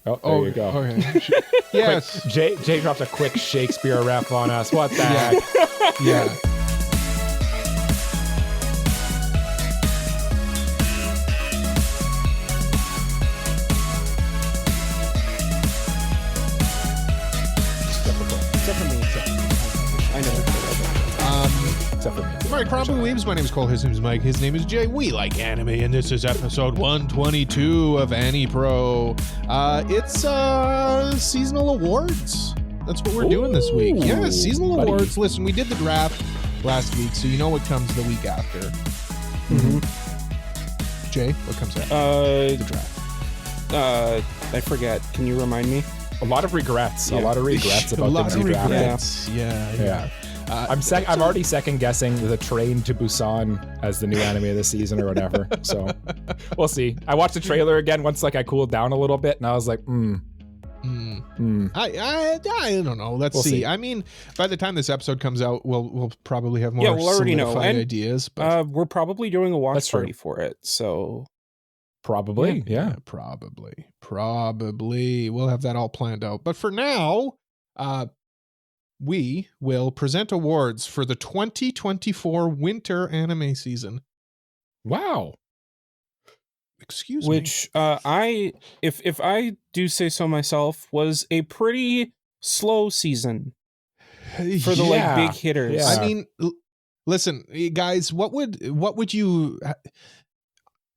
Oh, there you go. Okay. Yes. Jay drops a quick Shakespeare ref on us. What the heck? Yeah. Except for me. I know. Except for me. All right, Crombo Weebs. My name is Cole. His name is Mike. His name is Jay. We like anime, and this is episode 122 of AniPro. It's seasonal awards. That's what we're doing this week. Yeah, seasonal awards. Listen, we did the draft last week, so you know what comes the week after. Mm-hmm. Jay, what comes after the draft? I forget. Can you remind me? A lot of regrets. Yeah. A lot of regrets about things you drafted. Yeah. I'm already second guessing the Train to Busan as the new anime of the season or whatever. So we'll see. I watched the trailer again once I cooled down a little bit, and I was like, I don't know. We'll see. I mean, by the time this episode comes out, we'll probably have more we'll already know. ideas. But we're probably doing a watch party for it, so probably, yeah. Probably. We'll have that all planned out. But for now, we will present awards for the 2024 winter anime season. Wow. Excuse me. Which if I do say so myself, was a pretty slow season for the big hitters. Yeah. I mean, listen, guys, what would you,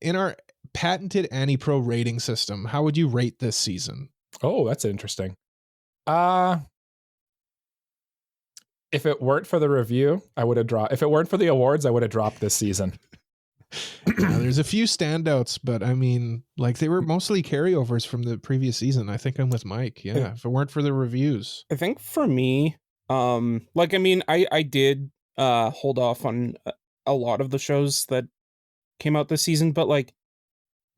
in our patented AniPro rating system, how would you rate this season? Oh, that's interesting. If it weren't for the review, I would have dropped. If it weren't for the awards, I would have dropped this season. There's a few standouts, but I mean, like, they were mostly carryovers from the previous season. I think I'm with Mike. Yeah, if it weren't for the reviews. I think for me, I did hold off on a lot of the shows that came out this season, but like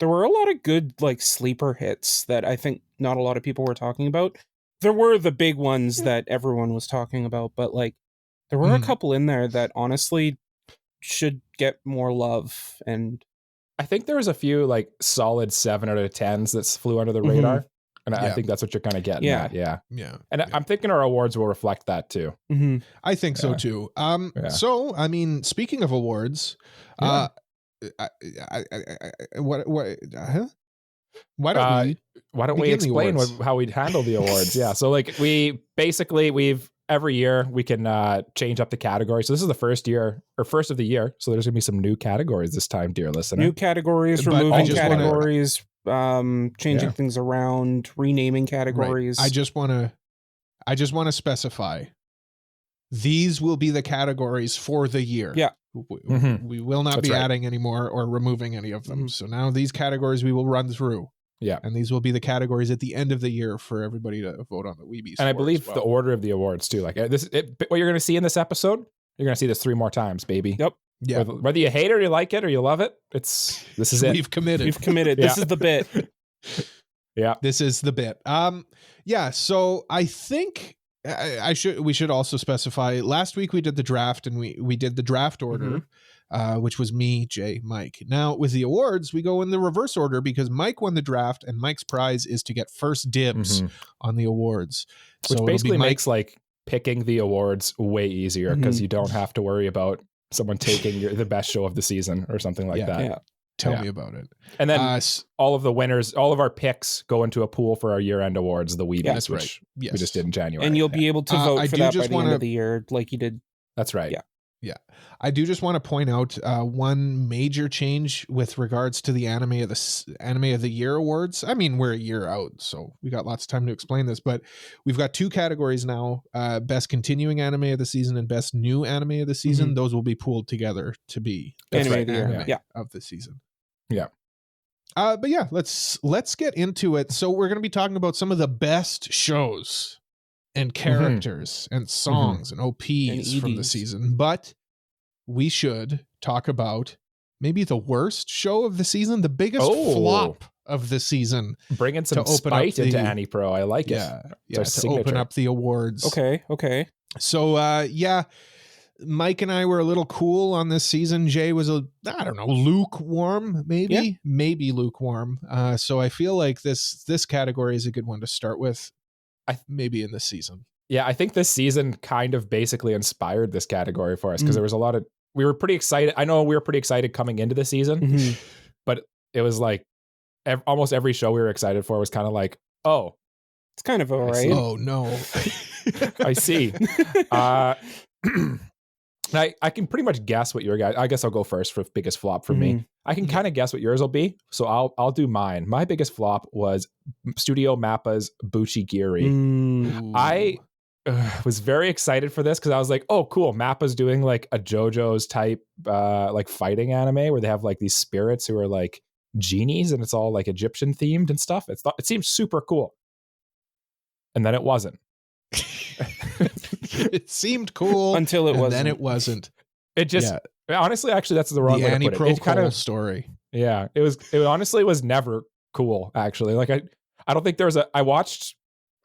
there were a lot of good like sleeper hits that I think not a lot of people were talking about. There were the big ones that everyone was talking about, but like there were a couple in there that honestly should get more love. And I think there was a few like solid 7 out of 10s that flew under the radar. And I think that's what you're kind of getting at. Yeah. And I'm thinking our awards will reflect that too. Mm-hmm. I think so too. So, I mean, speaking of awards, why don't we explain how we'd handle the awards? Yeah. So like we've every year we can change up the category. So this is the first of the year. So there's gonna be some new categories this time, dear listener. New categories, removing categories, changing things around, renaming categories. Right. I just want to specify these will be the categories for the year. Yeah. We will not be adding any more or removing any of them. So now these categories we will run through. Yeah. And these will be the categories at the end of the year for everybody to vote on the Weebies. And I believe the order of the awards too. Like what you're going to see in this episode, you're going to see this 3 more times, baby. Yep. Yeah. Whether you hate it or you like it or you love it, this is it. We've committed. This is the bit. Yeah. This is the bit. So I think we should also specify, last week we did the draft and we did the draft order, which was me, Jay, Mike. Now with the awards, we go in the reverse order because Mike won the draft and Mike's prize is to get first dibs on the awards. Which basically makes like picking the awards way easier because you don't have to worry about someone taking the best show of the season or something like that. Yeah. Tell me about it. And then all of the winners, all of our picks go into a pool for our year-end awards, the Weebies, which we just did in January. And you'll be able to vote for that by the end of the year like you did. That's right. Yeah. I do just want to point out one major change with regards to the anime of the year awards. I mean, we're a year out, so we got lots of time to explain this, but we've got 2 categories now, best continuing anime of the season and best new anime of the season. Those will be pooled together to be anime of the year of the season. Yeah. But yeah, let's get into it. So we're going to be talking about some of the best shows and characters and songs and OPs and from the season, but we should talk about maybe the worst show of the season, the biggest flop of the season. Bringing some spite into AniPro. I like it. Yeah, to open up the awards. Okay. So Mike and I were a little cool on this season. Jay was I don't know, lukewarm, maybe lukewarm. So I feel like this category is a good one to start with. Maybe in this season. Yeah, I think this season kind of basically inspired this category for us because there was a lot of, we were pretty excited. I know we were pretty excited coming into the season, but it was like almost every show we were excited for was kind of like, oh, it's kind of all right. Oh no. I see. I can pretty much guess what your guys. I guess I'll go first for biggest flop for me. I can kind of guess what yours will be, so I'll do mine. My biggest flop was Studio Mappa's Buchigiri. I was very excited for this because I was like, oh, cool. Mappa's doing like a JoJo's type like fighting anime where they have like these spirits who are like genies and it's all like Egyptian themed and stuff. It seems super cool, and then it wasn't. It seemed cool until it wasn't. Then it wasn't. It just honestly, actually, that's the wrong way to put it. It kind of story. Yeah, it honestly was never cool. Actually, like I don't think there was I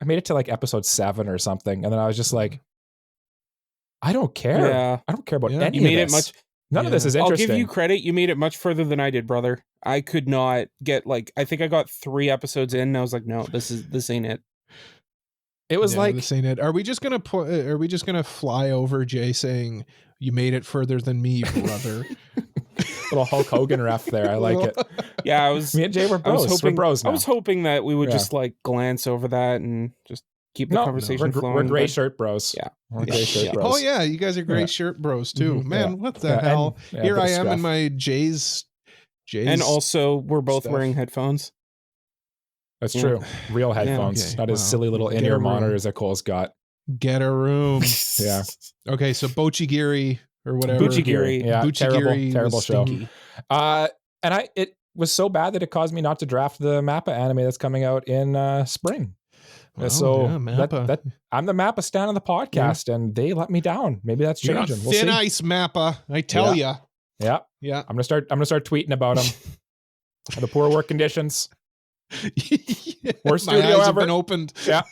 made it to like episode 7 or something, and then I was just like, I don't care. Yeah. I don't care about any you made of this. It much. None of this is interesting. I'll give you credit. You made it much further than I did, brother. I could not get I think I got 3 episodes in, and I was like, no, this ain't it. It was like this ain't it. Are we just gonna fly over Jay saying you made it further than me, brother? Little Hulk Hogan ref there. I like it. Yeah, I was. Me and Jay were bros. We're bros now. I was hoping that we would just like glance over that and just keep the conversation flowing. We're gray shirt bros. Yeah, we're gray shirt bros. Oh yeah, you guys are gray shirt bros too. Man, what the hell? And, here I am in my Jay's. And also, we're both wearing headphones. That's true. Real headphones, not his silly little in-ear monitors that Cole's got. Get a room. Yeah. Okay, so Buchigiri or whatever. Buchigiri. Yeah, Buchigiri terrible show. And it was so bad that it caused me not to draft the Mappa anime that's coming out in spring. So that I'm the Mappa stan on the podcast, and they let me down. Maybe that's changing. We'll thin ice, Mappa. I tell ya. Yeah. I'm gonna start tweeting about them. The poor work conditions. Worst My studio eyes have ever. been opened. Yeah.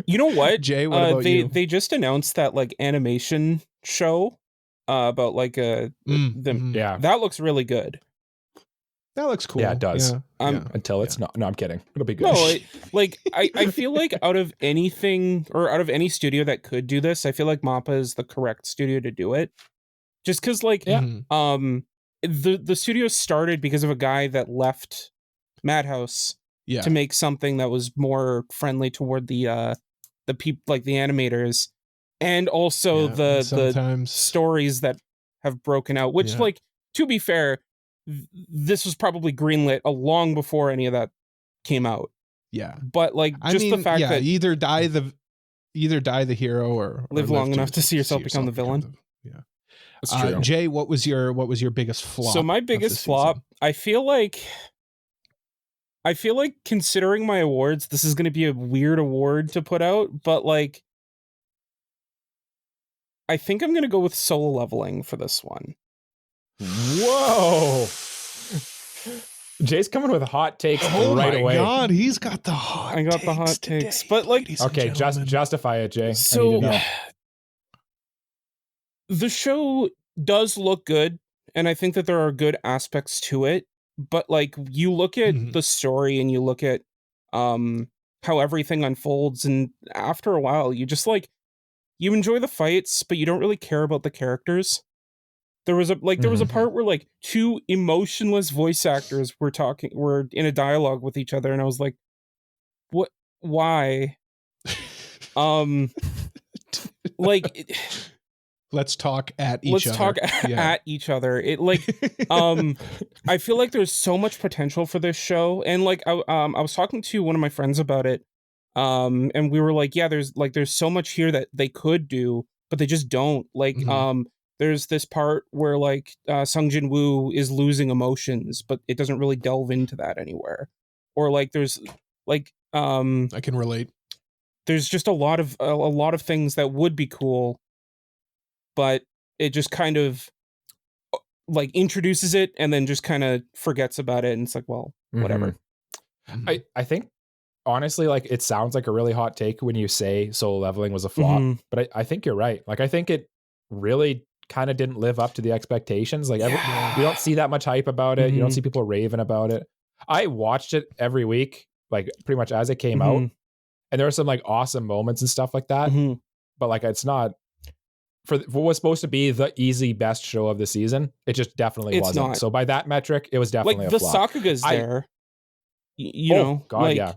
You know what, Jay? What about you? They just announced that like animation show about like that looks really good. That looks cool. Yeah, it does. Yeah. Until it's not. No, I'm kidding. It'll be good. No, I feel like out of anything or out of any studio that could do this, I feel like Mappa is the correct studio to do it. Just because the studio started because of a guy that left Madhouse to make something that was more friendly toward the people, like the animators, and also the stories that have broken out, which like, to be fair, this was probably greenlit long before any of that came out. Yeah. But like, the fact that either die the hero or live long enough to see yourself become the villain. Yeah. That's true. Jay, what was your biggest flop? So my biggest flop, I feel like considering my awards, this is going to be a weird award to put out, but like, I think I'm going to go with Solo Leveling for this one. Whoa. Jay's coming with hot takes right away. Oh my God, he's got the hot takes. I got the hot takes. But like, okay, just justify it, Jay. So the show does look good, and I think that there are good aspects to it, but like, you look at the story and you look at how everything unfolds, and after a while you just like, you enjoy the fights, but you don't really care about the characters. There was a part where like 2 emotionless voice actors were in a dialogue with each other, and I was like, what, why? Like, let's talk at each other. At each other. It like, I feel like there's so much potential for this show, and like, I was talking to one of my friends about it, and we were like, yeah, there's so much here that they could do, but they just don't. Like, there's this part where like Sung Jinwoo is losing emotions, but it doesn't really delve into that anywhere. Or like, there's like, I can relate. There's just a lot of things that would be cool, but it just kind of like introduces it and then just kind of forgets about it, and it's like, well, whatever. I think honestly, like, it sounds like a really hot take when you say Solo Leveling was a flop, but I think you're right. Like, I think it really kind of didn't live up to the expectations. Like we don't see that much hype about it. You don't see people raving about it. I watched it every week, like pretty much as it came out, and there were some like awesome moments and stuff like that. But like, it's not for what was supposed to be the easy best show of the season. It just definitely wasn't. Not. So by that metric, it was definitely like a the flop. Sakuga's there. You know, God, like, yeah.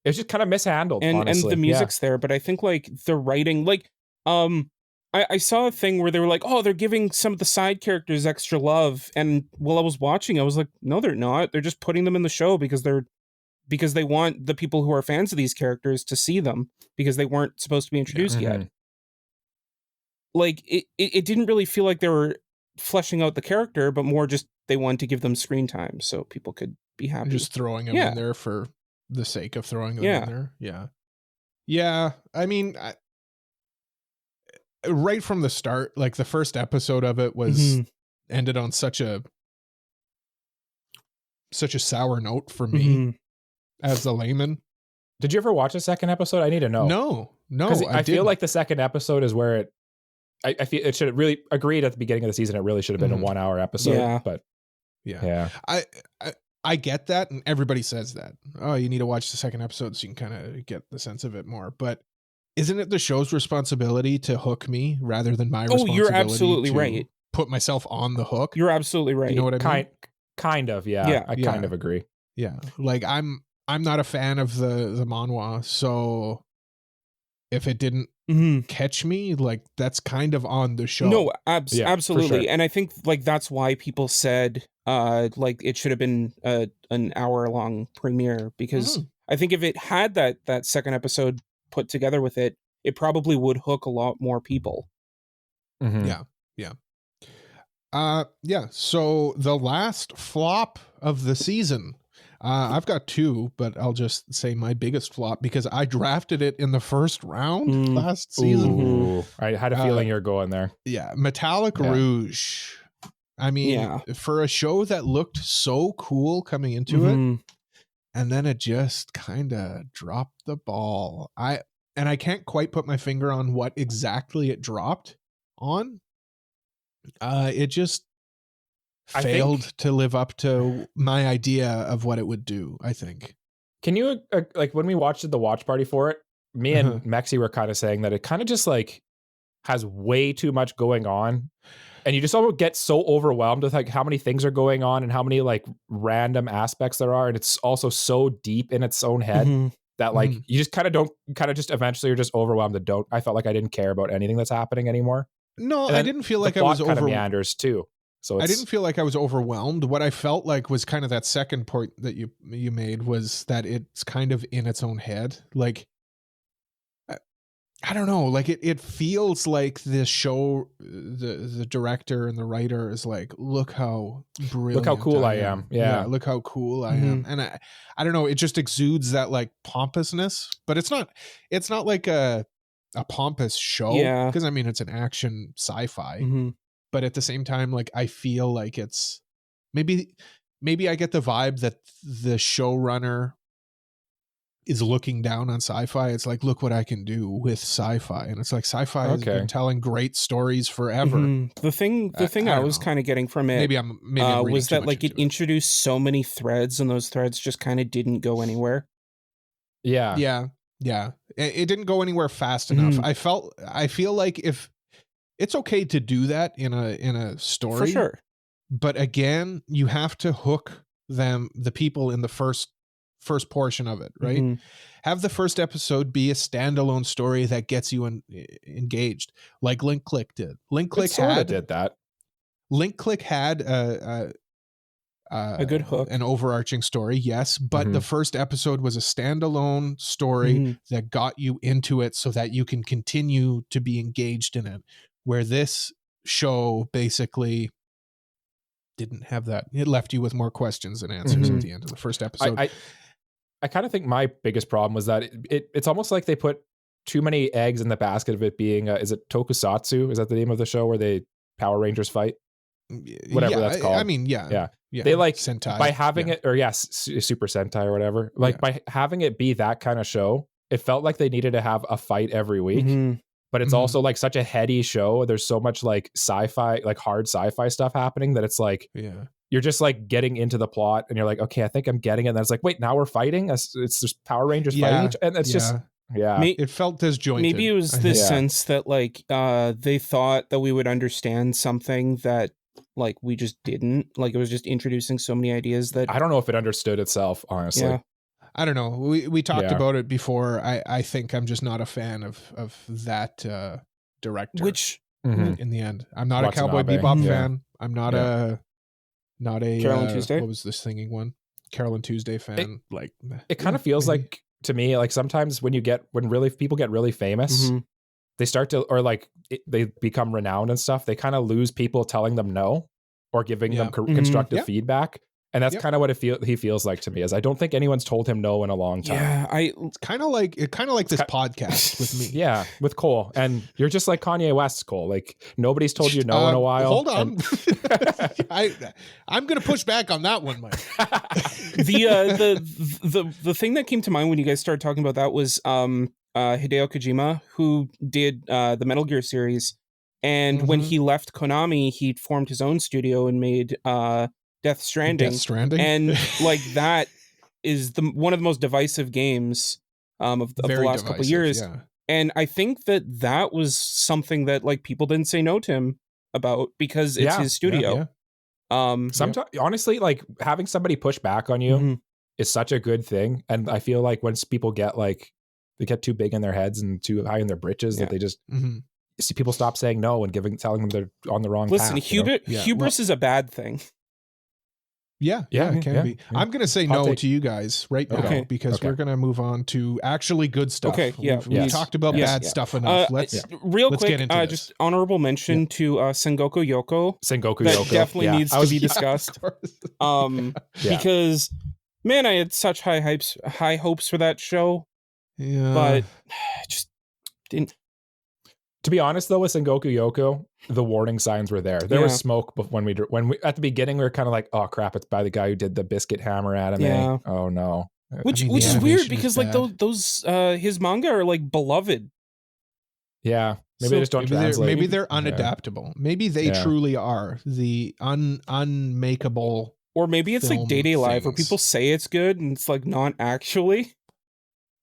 It's just kind of mishandled, honestly. And the music's there, but I think like the writing, like, I saw a thing where they were like, oh, they're giving some of the side characters extra love, and while I was watching, I was like, no, they're not. They're just putting them in the show because they want the people who are fans of these characters to see them because they weren't supposed to be introduced yet. Like it didn't really feel like they were fleshing out the character, but more just they wanted to give them screen time so people could be happy. Just throwing them in there for the sake of throwing them in there. Yeah. I mean, right from the start, like the first episode of it was ended on such a sour note for me as a layman. Did you ever watch a second episode? I need to know. No, because I feel like the second episode is where I feel it should really agreed at the beginning of the season. It really should have been a 1 hour episode. Yeah. But yeah. I get that, and everybody says that. Oh, you need to watch the second episode so you can kind of get the sense of it more. But isn't it the show's responsibility to hook me rather than my responsibility? Oh, you're absolutely right. Put myself on the hook. You're absolutely right. You know what I mean? Kind of, yeah. I kind of agree. Yeah, like I'm not a fan of the manhwa, so if it didn't catch me, like that's kind of on the show. No, absolutely. Sure. And I think like that's why people said like it should have been an hour long premiere, because I think if it had that second episode put together with it, it probably would hook a lot more people. Yeah. So the last flop of the season, I've got two, but I'll just say my biggest flop because I drafted it in the first round last season. Ooh. I had a feeling you're going there. Yeah, Metallic Rouge. I mean, for a show that looked so cool coming into it, and then it just kind of dropped the ball. I can't quite put my finger on what exactly it dropped on. It just failed to live up to my idea of what it would do, I think. Can you, like when we watched the watch party for it, me and Mexi were kind of saying that it kind of just like has way too much going on. And you just almost get so overwhelmed with like how many things are going on and how many like random aspects there are. And it's also so deep in its own head that like you just kind of just eventually you're just overwhelmed and I felt like I didn't care about anything that's happening anymore. No, I didn't feel like I was kind of meanders too. So I didn't feel like I was overwhelmed. What I felt like was kind of that second point that you made was that it's kind of in its own head. Like, I don't know, like it feels like this show, the director and the writer is like, look how brilliant. Look how cool I am. Yeah. Look how cool I am. And I don't know, it just exudes that like pompousness, but it's not like a pompous show. Yeah. Because I mean, it's an action sci-fi. But at the same time, like I feel like it's maybe I get the vibe that the showrunner is looking down on sci-fi. It's like, look what I can do with sci-fi. And it's like sci-fi has been telling great stories forever. The thing I was kind of getting from it maybe I'm was that like it introduced so many threads, and those threads just kind of didn't go anywhere. Yeah. It didn't go anywhere fast enough. I feel like if it's okay to do that in a story, for sure, but again, you have to hook the people in the first portion of it, right? Have the first episode be a standalone story that gets you engaged, like Link Click did. Link Click did that. Link Click had a good hook, an overarching story, yes, but the first episode was a standalone story that got you into it so that you can continue to be engaged in it. Where this show basically didn't have that. It left you with more questions than answers at the end of the first episode. I kind of think my biggest problem was that it's almost like they put too many eggs in the basket of it being, is it Tokusatsu? Is that the name of the show where they Power Rangers fight? Whatever that's called. I mean, yeah. They like, Sentai, by having it, or Super Sentai or whatever, like by having it be that kind of show, it felt like they needed to have a fight every week. but it's also like such a heady show. There's so much like sci-fi, like hard sci-fi stuff happening that it's like you're just like getting into the plot and you're like, okay, I think I'm getting it. And then it's like, wait, now we're fighting. It's just Power Rangers fighting each, and it's just it felt disjointed. Maybe it was this sense that like they thought that we would understand something that like we just didn't. Like it was just introducing so many ideas that I don't know if it understood itself, honestly. Yeah. I don't know. We talked about it before. I think I'm just not a fan of that director. Which in the end, I'm not Watanabe. a Cowboy Bebop fan. I'm not a Carol Tuesday. What was the singing one? Carol and Tuesday fan. It kind of feels like to me like sometimes when people get really famous, they start to they become renowned and stuff. They kind of lose people telling them no or giving them constructive feedback. And that's kind of what he feels like to me. Is I don't think anyone's told him no in a long time. Yeah, it's kind of like this podcast with me. Yeah, with Cole, and you're just like Kanye West's Cole. Like nobody's told you no in a while. Hold on, I'm gonna push back on that one, Mike. The thing that came to mind when you guys started talking about that was Hideo Kojima, who did the Metal Gear series, and when he left Konami, he formed his own studio and made Death Stranding, and like that is one of the most divisive games of the last couple of years. Yeah. And I think that was something that like people didn't say no to him about because it's his studio. Sometimes, honestly, like having somebody push back on you is such a good thing. And I feel like once people get like they get too big in their heads and too high in their britches, that they just see people stop saying no and telling them they're on the wrong path. Listen, hubris is a bad thing. Yeah, it can be. I'm going to say no to you guys right now because we're going to move on to actually good stuff. Okay, We've talked about bad stuff enough. Let's quick, get into this. Just honorable mention to Sengoku Yoko. That definitely needs to be discussed. Because, man, I had such high hopes for that show. Yeah. But just didn't. To be honest, though, with Sengoku Yoko, the warning signs were there. There was smoke when we at the beginning. We were kind of like, "Oh crap! It's by the guy who did the Biscuit Hammer anime." Yeah. Oh no! Which is weird because like those his manga are like beloved. Yeah, maybe they just don't translate. Maybe they're unadaptable. Yeah. Maybe they truly are the unmakeable. Or maybe it's like Day Live where people say it's good and it's like not actually.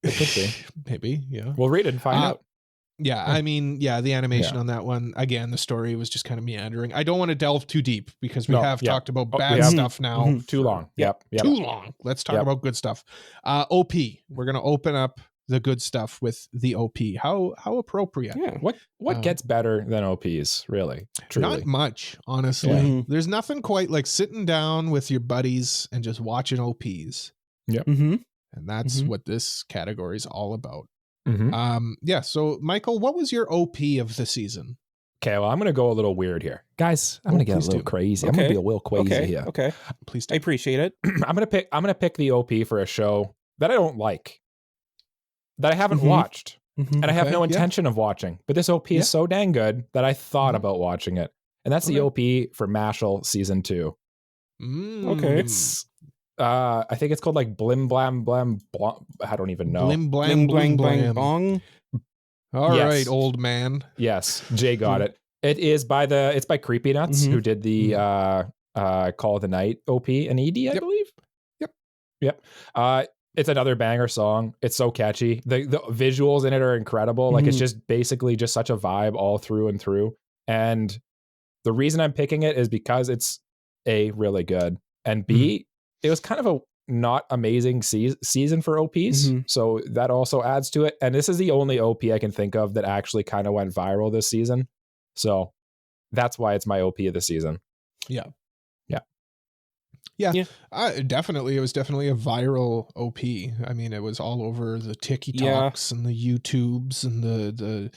It could be. Maybe, yeah. We'll read it and find out. Yeah, I mean, the animation on that one, again, the story was just kind of meandering. I don't want to delve too deep because we have talked about bad stuff now. Too long. Yep. Too long. Let's talk about good stuff. OP. We're going to open up the good stuff with the OP. How appropriate. Yeah. What gets better than OPs, really? Truly? Not much, honestly. Yeah. There's nothing quite like sitting down with your buddies and just watching OPs. Yep. And that's what this category is all about. So Michael, what was your OP of the season? Okay, well, I'm gonna go a little weird here, guys. I'm gonna get a little crazy. I'm gonna be a little crazy here. Okay, please do. I appreciate it. I'm gonna pick the OP for a show that I don't like, that I haven't watched, and I have no intention of watching. But this OP is so dang good that I thought about watching it, and that's the OP for Mashal season 2. Okay, it's. I think it's called like Blim Blam Blam Blam. I don't even know. Blim Blam Blam Blam Bong. All right, old man. Yes, Jay got it. It's by Creepy Nuts, who did the Call of the Night OP and ED, I believe. Yep. It's another banger song. It's so catchy. The visuals in it are incredible. Like it's just basically just such a vibe all through and through. And the reason I'm picking it is because it's A, really good, and B, it was kind of a not amazing season for OPs. So that also adds to it. And this is the only OP I can think of that actually kind of went viral this season. So that's why it's my OP of the season. Yeah. Definitely. It was definitely a viral OP. I mean, it was all over the TikToks and the YouTubes and the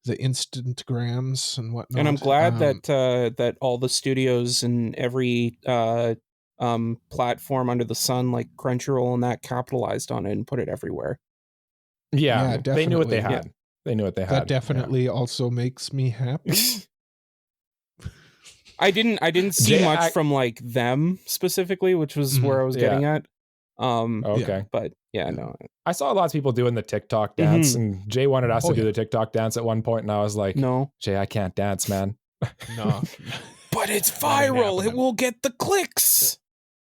Instagrams and whatnot. And I'm glad that all the studios and every platform under the sun like Crunchyroll and that capitalized on it and put it everywhere. Yeah, they knew what they had. They knew what they had. That definitely also makes me happy. I didn't see much from like them specifically, which was where I was getting at. Okay. But yeah, no. I saw lots of people doing the TikTok dance, and Jay wanted us to do the TikTok dance at one point, and I was like, No. Jay, I can't dance, man. No. But it's That ain't viral. It happening. will get the clicks.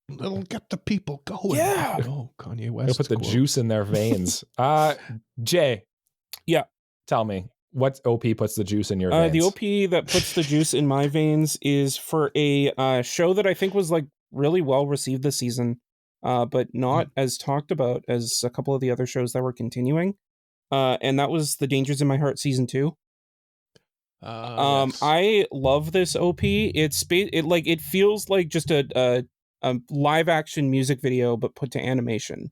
It'll get the people going. Yeah. Oh, Kanye West. They'll put the juice in their veins. Jay. Yeah. Tell me, what OP puts the juice in your veins? The OP that puts the juice in my veins is for a show that I think was like really well received this season, but not as talked about as a couple of the other shows that were continuing. And that was The Dangers in My Heart season 2. Yes. I love this OP. It feels like just a live action music video, but put to animation.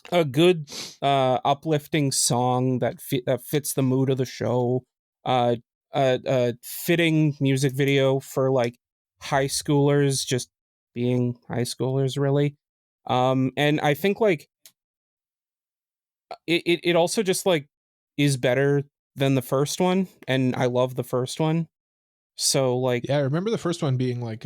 A good uplifting song that fits the mood of the show. A fitting music video for like high schoolers just being high schoolers, really. And I think like it also just like is better than the first one, and I love the first one. So like, yeah, I remember the first one being like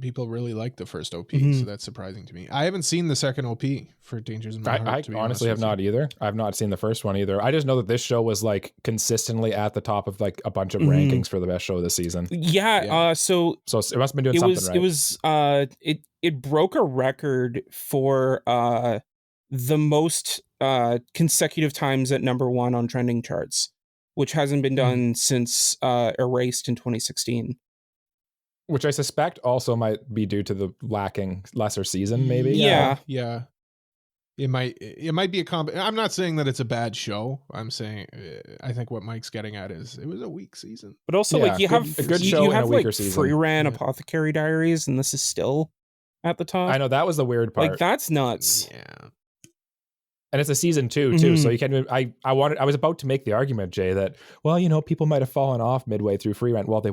people really liked the first OP, so that's surprising to me. I haven't seen the second OP for Dangers in My Heart. I honestly have not either. I've not seen the first one either. I just know that this show was like consistently at the top of like a bunch of rankings for the best show of the season. Yeah. So it must have been doing something right. It was it broke a record for the most consecutive times at number 1 on trending charts, which hasn't been done since Erased in 2016. Which I suspect also might be due to the lacking lesser season, maybe. Yeah. It might be I'm not saying that it's a bad show. I'm saying I think what Mike's getting at is it was a weak season. But also like you have a good show you and have a weaker like season. Frieren Apothecary Diaries, and this is still at the top. I know, that was the weird part. Like that's nuts. Yeah. And it's a season 2 too, so you can't. I was about to make the argument, Jay, that people might have fallen off midway through Frieren. Well, they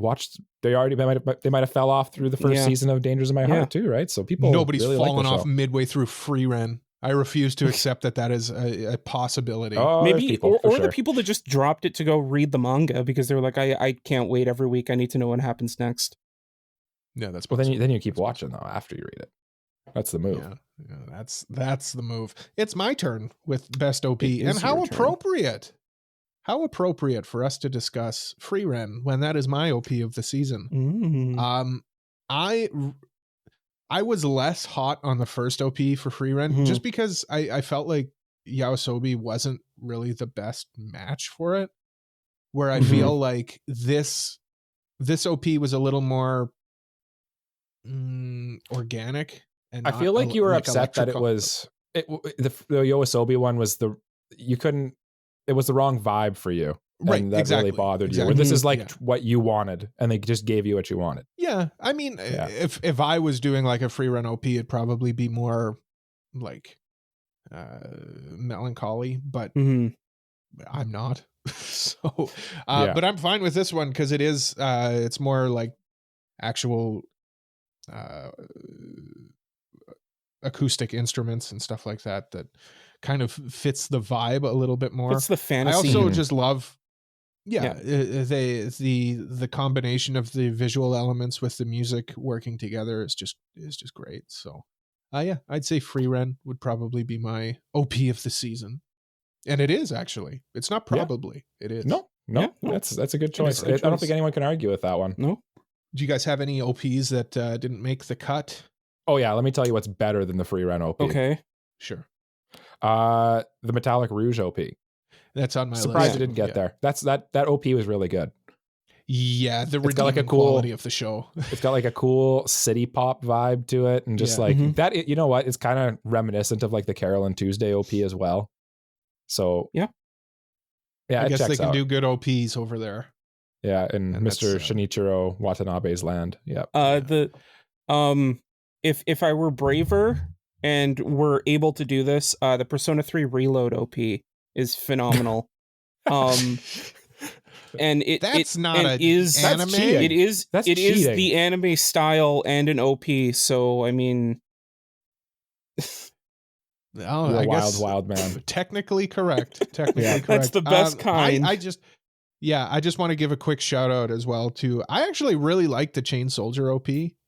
might have fell off through the first season of Dangers in My Heart too, right? So nobody's really fallen off midway through Frieren. I refuse to accept that is a possibility. Oh, maybe people, or sure. the people that just dropped it to go read the manga because they were like, I can't wait every week. I need to know what happens next. Yeah, that's well. Then you keep watching though after you read it. That's the move. Yeah, that's the move. It's my turn with best OP, and how appropriate! How appropriate for us to discuss Frieren when that is my OP of the season. I was less hot on the first OP for Frieren just because I felt like Yaosobi wasn't really the best match for it. Where I feel like this OP was a little more organic. And I feel like you were upset that it was the Yoasobi one was it was the wrong vibe for you. Right. And that really bothered you. Where this is like what you wanted and they just gave you what you wanted. Yeah. I mean, if I was doing like a Frieren OP, it'd probably be more like melancholy, but I'm not. So, but I'm fine with this one because it's more like actual acoustic instruments and stuff like that kind of fits the vibe a little bit more. It's the fantasy. I also just love the combination of the visual elements with the music working together is just great. So I'd say Frieren would probably be my OP of the season. And it is actually. It's not probably. It is. No. That's a good choice. I don't think anyone can argue with that one. No. Do you guys have any OPs that didn't make the cut? Oh yeah, let me tell you what's better than the Frieren OP. Okay. Sure. The Metallic Rouge OP. That's on my list. Surprised it didn't get there. That OP was really good. Yeah, the redeeming quality of the show. It's got like a cool city pop vibe to it, and just like that. You know what? It's kind of reminiscent of like the Carol and Tuesday OP as well. So yeah, I guess they can do good OPs over there. Yeah, and Mr. Shinichiro Watanabe's land. Yeah. If I were braver and were able to do this, the Persona 3 Reload OP is phenomenal. And that's not anime. It is the anime style and an OP. So I mean, you're a wild man. Technically correct. Correct. That's the best kind. I just want to give a quick shout out as well to. I actually really like the Chain Soldier OP.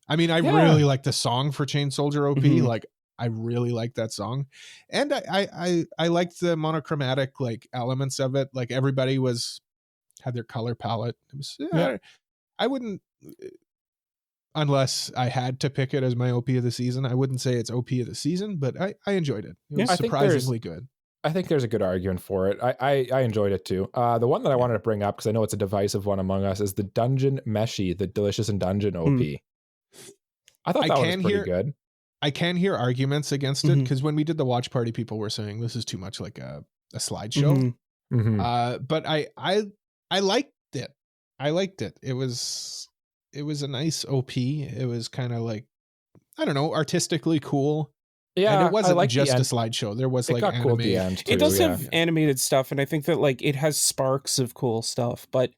I mean, I really like the song for Chain Soldier OP. Like, I really like that song, and I liked the monochromatic like elements of it. Like everybody had their color palette. It was I wouldn't, unless I had to pick it as my OP of the season, I wouldn't say it's OP of the season, but I enjoyed it. It was surprisingly good. I think there's a good argument for it. I enjoyed it too. The one that I wanted to bring up, because I know it's a divisive one among us, is the Dungeon Meshi, the Delicious in Dungeon OP. I thought that was pretty good. I can hear arguments against it, because when we did the watch party, people were saying this is too much like a slideshow. But I liked it. I liked it. It was a nice OP. It was kind of like, I don't know, artistically cool. Yeah, and it wasn't just a slideshow. There was like anime. Cool at the end too, it does have animated stuff, and I think that like it has sparks of cool stuff, but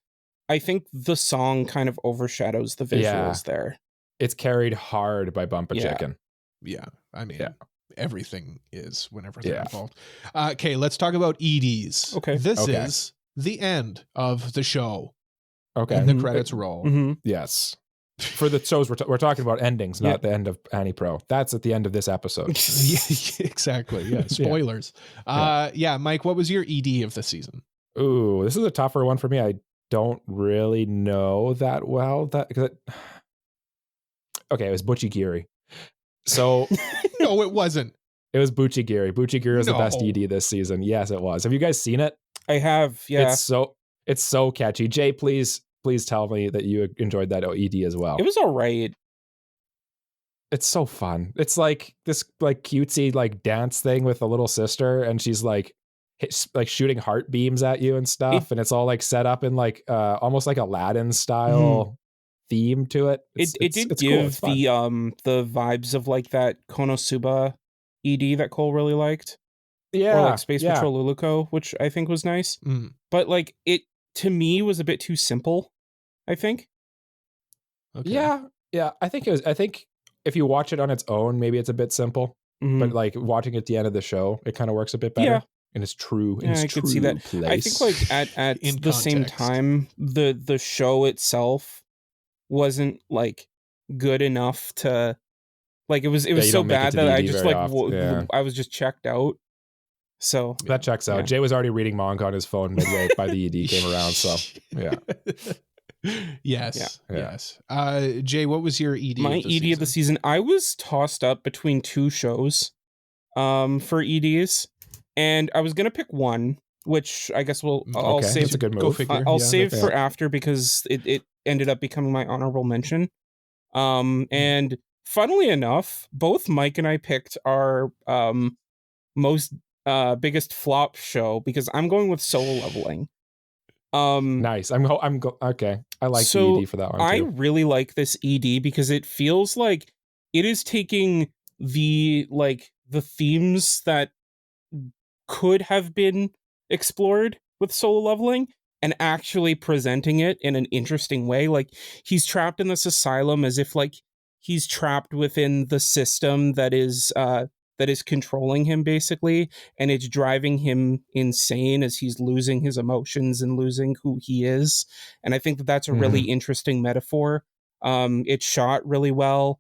I think the song kind of overshadows the visuals there. It's carried hard by Bump a Chicken. Yeah, I mean, everything is whenever they're involved. Okay, let's talk about EDs. Okay. This is the end of the show. Okay. And the credits roll. Yes. For the shows, we're talking about endings, not the end of AniPro. That's at the end of this episode. Exactly. Yeah. Spoilers. Mike, what was your ED of the season? Ooh, this is a tougher one for me. I don't really know that well. Okay, it was Buchigiri. So no, it wasn't. It was Buchigiri. Buchigiri was the best ED this season. Yes, it was. Have you guys seen it? I have. Yeah. It's so catchy. Jay, please tell me that you enjoyed that ED as well. It was all right. It's so fun. It's like this like cutesy like dance thing with a little sister, and she's like shooting heart beams at you and stuff, and it's all like set up in like almost like Aladdin style theme to it. It did give cool. The vibes of like that Konosuba ED that Cole really liked. Yeah. Or like Space Patrol Luluko, which I think was nice. But like it to me was a bit too simple, I think. Okay. Yeah. I think if you watch it on its own, maybe it's a bit simple. But like watching it at the end of the show, it kind of works a bit better. Yeah. And it's true. Yeah, I could see that. Place. I think like at the context. Same time, the show itself wasn't like good enough to like it was so bad that I just like I was just checked out. So that checks out. Jay was already reading manga on his phone midway by the ED came around. So yes. Jay, what was your ED? My ED of the season. I was tossed up between two shows, for EDs, and I was gonna pick one, which I guess I'll save. That's a good move. I'll save for after because it ended up becoming my honorable mention. And funnily enough, both Mike and I picked our most biggest flop show because I'm going with Solo Leveling. Nice. Okay. I like the ED for that one too. I really like this ED because it feels like it is taking the themes that could have been explored with Solo Leveling and actually presenting it in an interesting way. Like he's trapped in this asylum as if like he's trapped within the system that is controlling him basically, and it's driving him insane as he's losing his emotions and losing who he is. And I think that that's a really interesting metaphor. It's shot really well,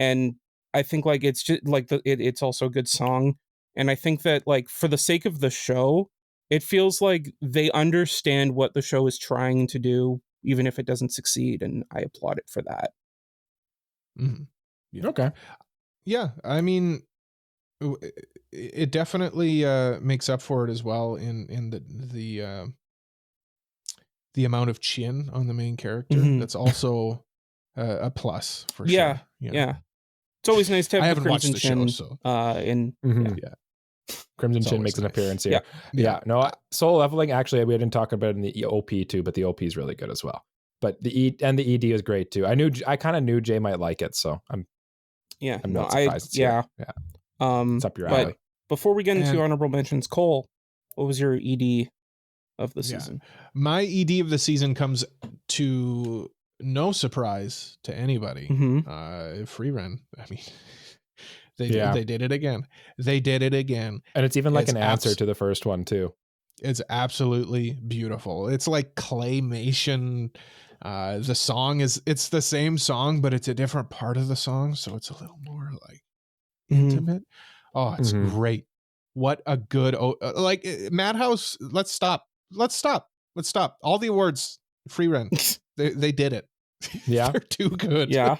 and I think like it's just like it's also a good song. And I think that like for the sake of the show, it feels like they understand what the show is trying to do, even if it doesn't succeed, and I applaud it for that. Yeah. Okay. Yeah, I mean, it definitely makes up for it as well in the amount of chin on the main character. That's also a plus for sure. Yeah. It's always nice to have. I haven't watched the show, so Crimson Chin makes an appearance here. No, Soul Leveling. Actually, we didn't talk about it in the OP too, but the OP is really good as well. But the ED is great too. I kind of knew Jay might like it, so I'm not surprised. It's up your alley. But before we get into honorable mentions, Cole, what was your ED of the season? My ED of the season comes to no surprise to anybody. Frieren. I mean, they did it again. They did it again. And it's even like an answer to the first one too. It's absolutely beautiful. It's like claymation The song it's the same song, but it's a different part of the song, so it's a little more like intimate. Oh, it's great. What a good Madhouse. Let's stop. All the awards, frieren. they did it. Yeah. They're too good. Yeah.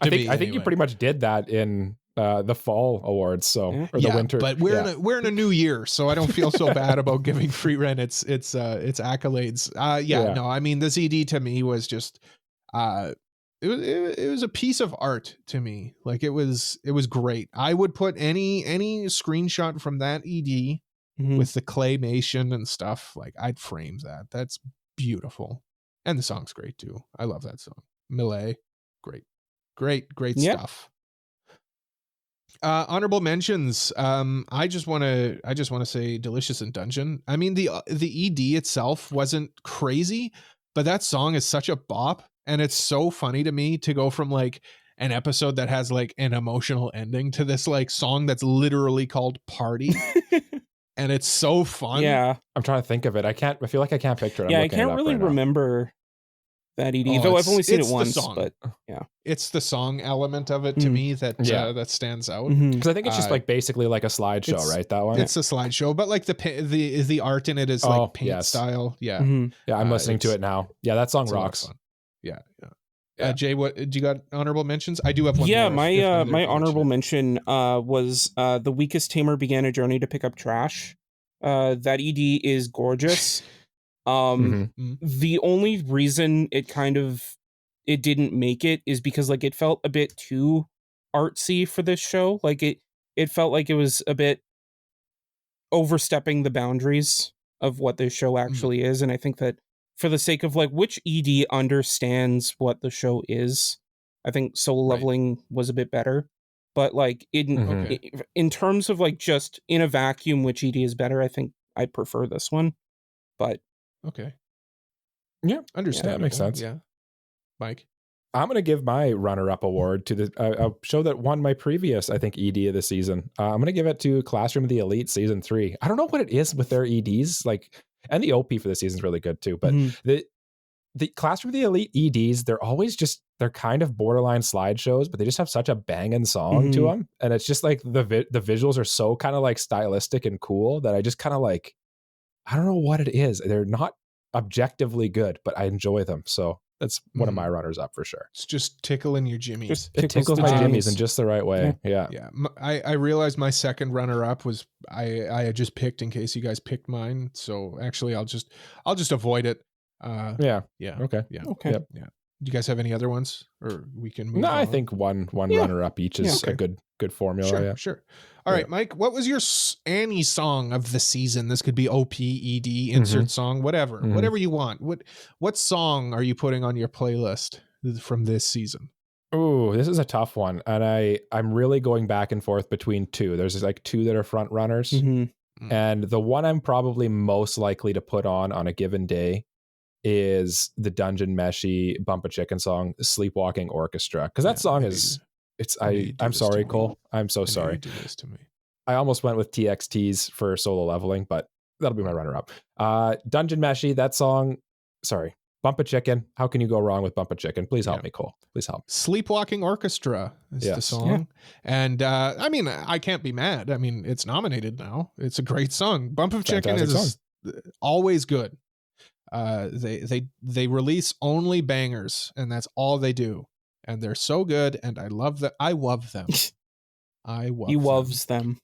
I think you pretty much did that in the fall awards, so or the winter. But we're in a new year, so I don't feel so bad about giving frieren its accolades. No, I mean, this ED to me was just it was a piece of art to me. Like it was great. I would put any screenshot from that ED with the claymation and stuff, like I'd frame that. That's beautiful. And the song's great too. I love that song. Millet, great stuff. Honorable mentions. I just want to say Delicious in Dungeon. I mean, the ED itself wasn't crazy, but that song is such a bop, and it's so funny to me to go from like an episode that has like an emotional ending to this like song that's literally called Party. And it's so fun. Yeah. I'm trying to think of it. I feel like I can't picture it. Yeah, I can't really remember that ED, though I've only seen it once. But yeah, it's the song element of it to me that that stands out. Because I think it's just like basically like a slideshow, right? That one. It's a slideshow, but like the art in it is like paint style. Yeah, yeah. I'm listening to it now. Yeah, that song rocks. Yeah. Jay, what do you got? Honorable mentions? I do have one. Yeah, my honorable mention was The Weakest Tamer Began a Journey to Pick Up Trash. That ED is gorgeous. The only reason it didn't make it is because like it felt a bit too artsy for this show. Like it felt like it was a bit overstepping the boundaries of what this show actually is, and I think that for the sake of like which ED understands what the show is, I think Solo Leveling was a bit better. But like in terms of like just in a vacuum, which ED is better, I think I prefer this one. But yeah, understand. That makes sense. Yeah, Mike, I'm going to give my runner-up award to the a show that won my previous, I think, ED of the season. I'm going to give it to Classroom of the Elite season 3. I don't know what it is with their EDs, like, and the OP for the season is really good too. But the Classroom of the Elite EDs, they're kind of borderline slideshows, but they just have such a banging song to them, and it's just like the visuals are so kind of like stylistic and cool that I just kind of like, I don't know what it is. They're not objectively good, but I enjoy them. So that's one of my runners up for sure. It's just tickling your jimmies. It tickles my jimmies in just the right way. Yeah. I realized my second runner up was I had just picked in case you guys picked mine. So actually I'll just avoid it. Okay. Yeah. Do you guys have any other ones, or we can move on? I think one runner up each is a good formula. Sure. All right, Mike, what was your Annie song of the season? This could be OP, ED, insert song, whatever you want. What song are you putting on your playlist from this season? Ooh, this is a tough one, and I'm really going back and forth between two. There's like two that are front runners, and the one I'm probably most likely to put on a given day is the Dungeon Meshi Bump a Chicken song, Sleepwalking Orchestra, because that song is I'm sorry, Cole. I'm so sorry. You do this to me. I almost went with TXTs for Solo Leveling, but that'll be my runner-up. Dungeon Meshi, that song. Sorry, Bump a Chicken. How can you go wrong with Bump a Chicken? Please help me, Cole. Please help. Sleepwalking Orchestra is the song, and I mean, I can't be mad. I mean, it's nominated now. It's a great song. Bump of Chicken is always good. They release only bangers, and that's all they do, and they're so good, and I love them. He loves them.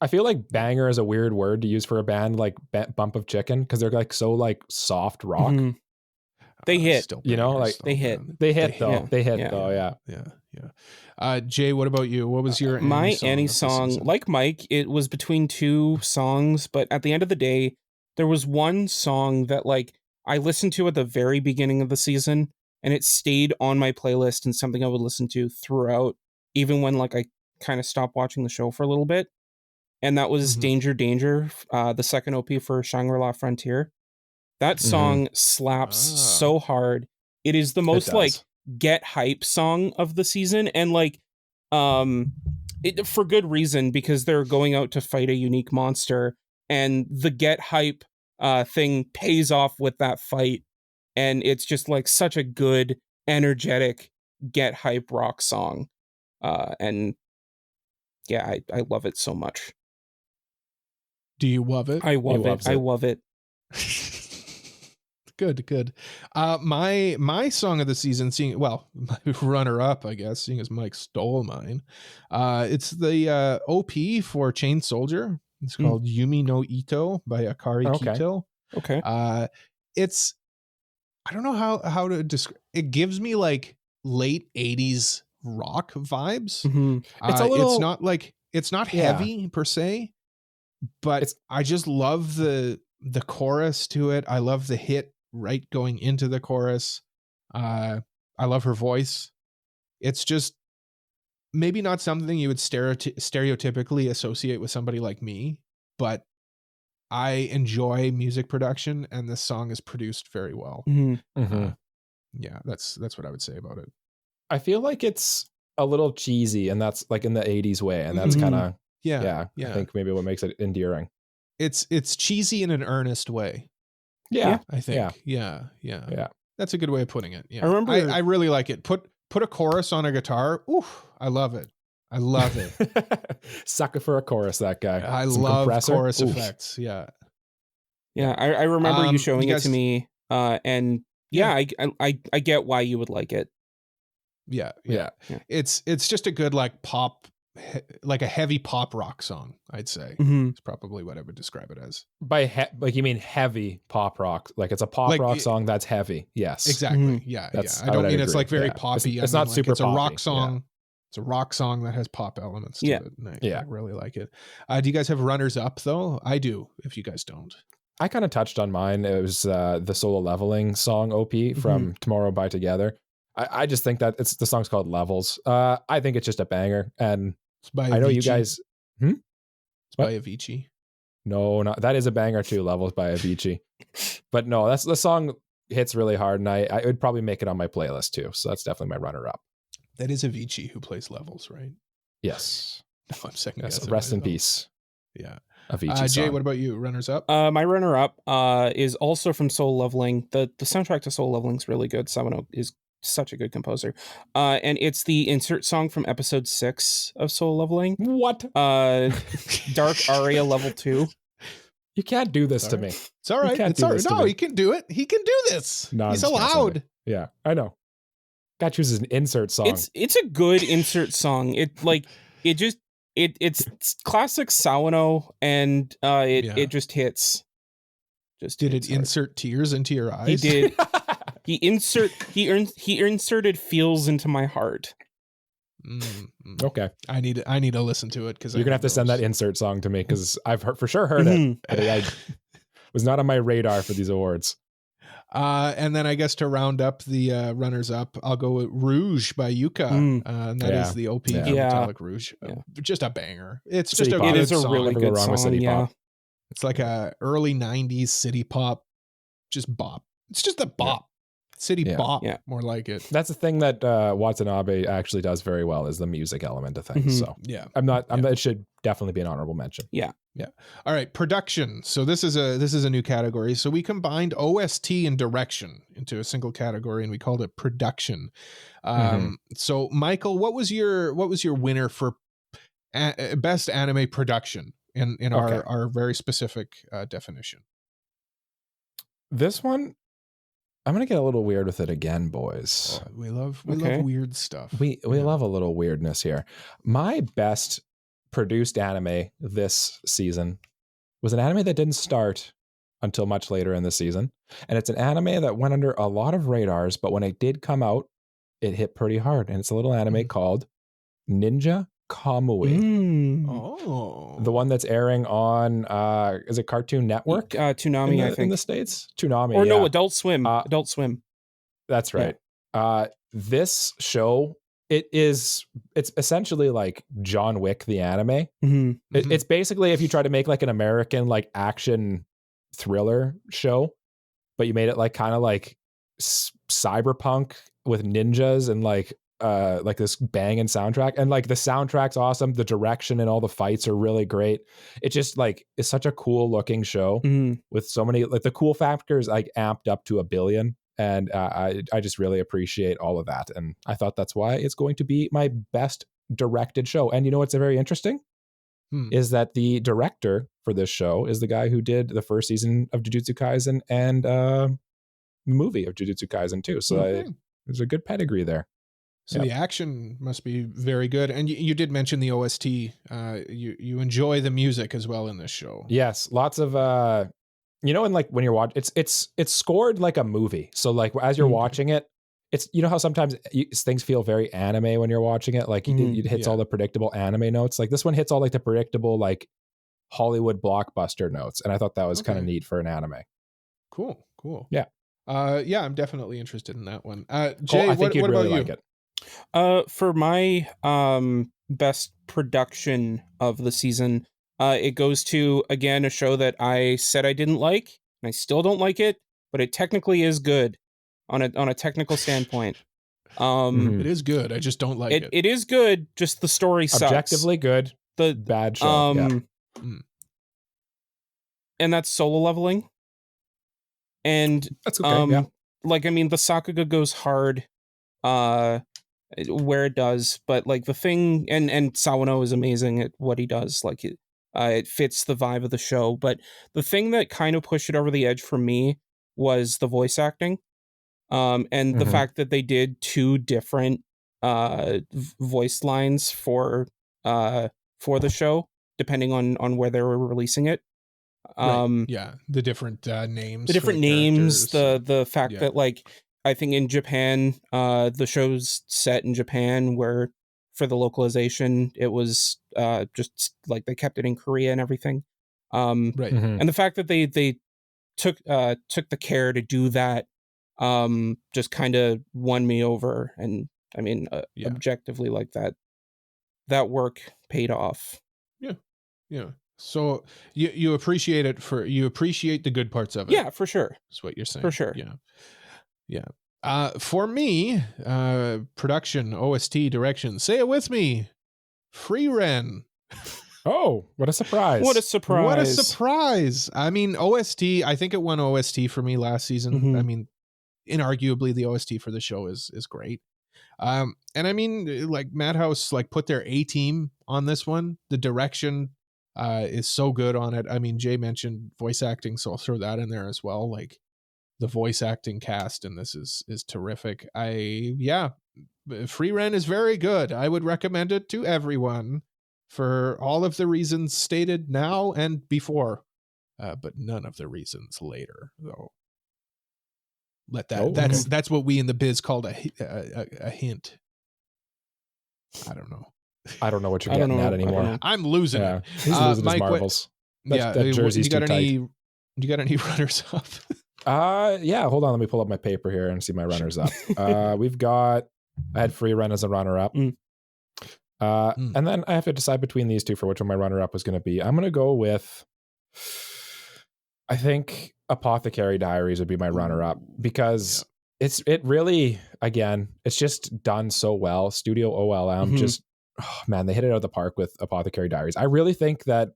I feel like banger is a weird word to use for a band like Bump of Chicken, because they're like so like soft rock. They hit, you know, like they hit though. Jay, what about you? What was your my Annie song? Like Mike, it was between two songs, but at the end of the day, there was one song that like I listened to at the very beginning of the season, and it stayed on my playlist and something I would listen to throughout, even when like I kind of stopped watching the show for a little bit. And that was Danger Danger, the second OP for Shangri-La Frontier. That song slaps so hard. It is the most like get hype song of the season, and like for good reason, because they're going out to fight a unique monster, and the get hype thing pays off with that fight. and it's just like such a good, energetic, get hype rock song. And yeah, I love it so much. Do you love it? I love it. I love it. Good. My song of the season, my runner up, I guess, seeing as Mike stole mine. It's the OP for Chain Soldier. It's called Yumi no Ito by Akari Kito. Okay. It's, I don't know how to describe. It gives me like late 80s rock vibes. It's a little. It's not heavy per se, but I just love the chorus to it. I love the hit right going into the chorus. I love her voice. It's just maybe not something you would stereotypically associate with somebody like me, but I enjoy music production, and this song is produced very well. Yeah, that's what I would say about it. I feel like it's a little cheesy, and that's like in the 80s way, and that's kind of I think maybe what makes it endearing. It's cheesy in an earnest way. Yeah, I think. Yeah. That's a good way of putting it. Yeah, I remember. I really like it. Put a chorus on a guitar. Ooh, I love it. Sucker for a chorus, that guy. I love chorus effects. Yeah. I remember you showing it to me, and I get why you would like it. Yeah. It's just a good like pop, like a heavy pop rock song, I'd say. It's probably what I would describe it as. Like you mean heavy pop rock? Like it's a pop rock song that's heavy. Yes, exactly. Yeah. I don't mean it's like very poppy. It's not super. It's a rock song. Yeah. It's a rock song that has pop elements to it. And I really like it. Do you guys have runners up though? I do. If you guys don't, I kind of touched on mine. It was the Solo Leveling song OP from Tomorrow by Together. I just think that the song's called Levels. I think it's just a banger, and I know you guys. It's by Avicii. No, that is a banger too. Levels by Avicii, but no, that's the song hits really hard, and I would probably make it on my playlist too. So that's definitely my runner up. That is Avicii who plays Levels, right? Yes. No, I'm second guessing. Rest in peace. Yeah. Avicii Jay, what about you? Runners up? My runner up is also from Soul Leveling. The soundtrack to Soul Leveling is really good. Sawano is such a good composer. And it's the insert song from episode 6 of Soul Leveling. What? Dark Aria level 2. You can't do this to me. It's all right. It's all right. No, he can do it. He can do this. No, he's allowed. Yeah, I know. God chooses an insert song. It's a good insert song. It's classic Sawano, and it just hits. Did it insert tears into your eyes? He did. He inserted feels into my heart. Okay, I need to listen to it because you're gonna have to send that insert song to me because I've for sure heard it. I was not on my radar for these awards. And then I guess to round up the runners up, I'll go with Rouge by Yuka. And that is the OP from Metallic Rouge. Just a banger. It's just a good song. Really good song. Pop. It's like a early 90s city pop, just bop. It's just a bop. City bop, more like it. That's the thing that Watanabe actually does very well is the music element of things. So it should definitely be an honorable mention. Yeah. All right, production. So this is a new category. So we combined OST and direction into a single category, and we called it production. So Michael, what was your winner for best anime production in our very specific definition? This one, I'm gonna get a little weird with it again, boys. Oh, we love weird stuff. We love a little weirdness here. My best produced anime this season was an anime that didn't start until much later in the season, and it's an anime that went under a lot of radars, but when it did come out, it hit pretty hard. And it's a little anime called Ninja Kamui. The one that's airing on is it Cartoon Network? Toonami, I think, in the States. Toonami, or no, Adult Swim. Adult Swim. That's right. This show, it's essentially like John Wick the anime. It's basically if you try to make like an American like action thriller show, but you made it like kind of like cyberpunk with ninjas and like this banging soundtrack, and like the soundtrack's awesome, the direction and all the fights are really great. It just like is such a cool looking show with so many like the cool factors like amped up to 1 billion, And I just really appreciate all of that. And I thought that's why it's going to be my best directed show. And you know what's very interesting? Is that the director for this show is the guy who did the first season of Jujutsu Kaisen and the movie of Jujutsu Kaisen too. So there's a good pedigree there. So the action must be very good. And you did mention the OST. You enjoy the music as well in this show. Yes, lots of and like when you're watching, it's scored like a movie. So like as you're watching it, it's, you know how sometimes things feel very anime when you're watching it, like it hits all the predictable anime notes. Like this one hits all like the predictable like Hollywood blockbuster notes, and I thought that was kind of neat for an anime. Cool. Yeah. I'm definitely interested in that one. I Jay, think what you'd about really you? like it. For my best production of the season, it goes to, again, a show that I said I didn't like, and I still don't like it, but it technically is good on a technical standpoint. It is good. I just don't like it. It is good, just the story sucks. Objectively good, the bad show. And that's Solo Leveling. And that's okay. like, I mean, the Sakuga goes hard where it does, but like the thing, and Sawano is amazing at what he does. Like it fits the vibe of the show. But the thing that kind of pushed it over the edge for me was the voice acting. And the fact that they did 2 different voice lines for the show, depending on where they were releasing it. The different names. The different names, the fact that like I think in Japan, the show's set in Japan, where for the localization it was just like they kept it in Korea and everything. And the fact that they took the care to do that just kind of won me over. And I mean, objectively, like that work paid off. Yeah. So you appreciate it you appreciate the good parts of it. Yeah, for sure. That's what you're saying. For sure. Yeah. For me, production, OST, direction, say it with me, frieren. Oh, what a surprise. What a surprise. I mean, OST, I think it won OST for me last season. I mean, inarguably the OST for the show is great. And I mean, like Madhouse like put their A team on this one. The direction is so good on it. I mean, Jay mentioned voice acting, so I'll throw that in there as well. Like the voice acting cast in this is terrific. Frieren is very good. I would recommend it to everyone for all of the reasons stated now and before, but none of the reasons later, though. That's what we in the biz called a hint. I don't know. I don't know what you're getting at anymore. I'm losing it. He's losing his marbles. That jersey's too tight. You got any runners up? Hold on, let me pull up my paper here and see my runners up. I had frieren as a runner up. And then I have to decide between these two for which one my runner up was going to be. I'm going to go with, I think Apothecary Diaries would be my runner up, because it really, again, it's just done so well. Studio OLM they hit it out of the park with Apothecary Diaries. I really think that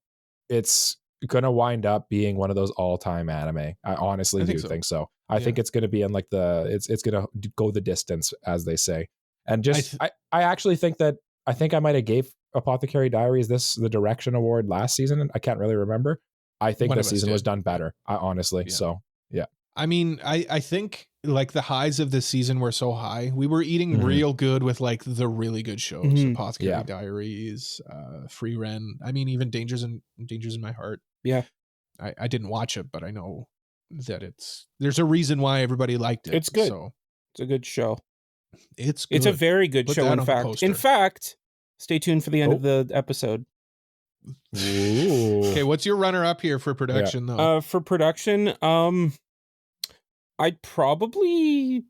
it's gonna wind up being one of those all-time anime. I honestly think so. I think it's gonna be in like it's gonna go the distance, as they say. And just I actually think that I might have gave Apothecary Diaries the direction award last season. I can't really remember. I think this season was done better. Honestly. Yeah. So yeah. I mean, I think like the highs of this season were so high. We were eating real good with like the really good shows. Apothecary Diaries, frieren. I mean, even Dangers in My Heart. Yeah. I didn't watch it, but I know that there's a reason why everybody liked it. It's good. So it's a good show. It's good. It's a very good show, in fact. Stay tuned for the end of the episode. Ooh. Okay, what's your runner up here for production though? For production, I'd probably,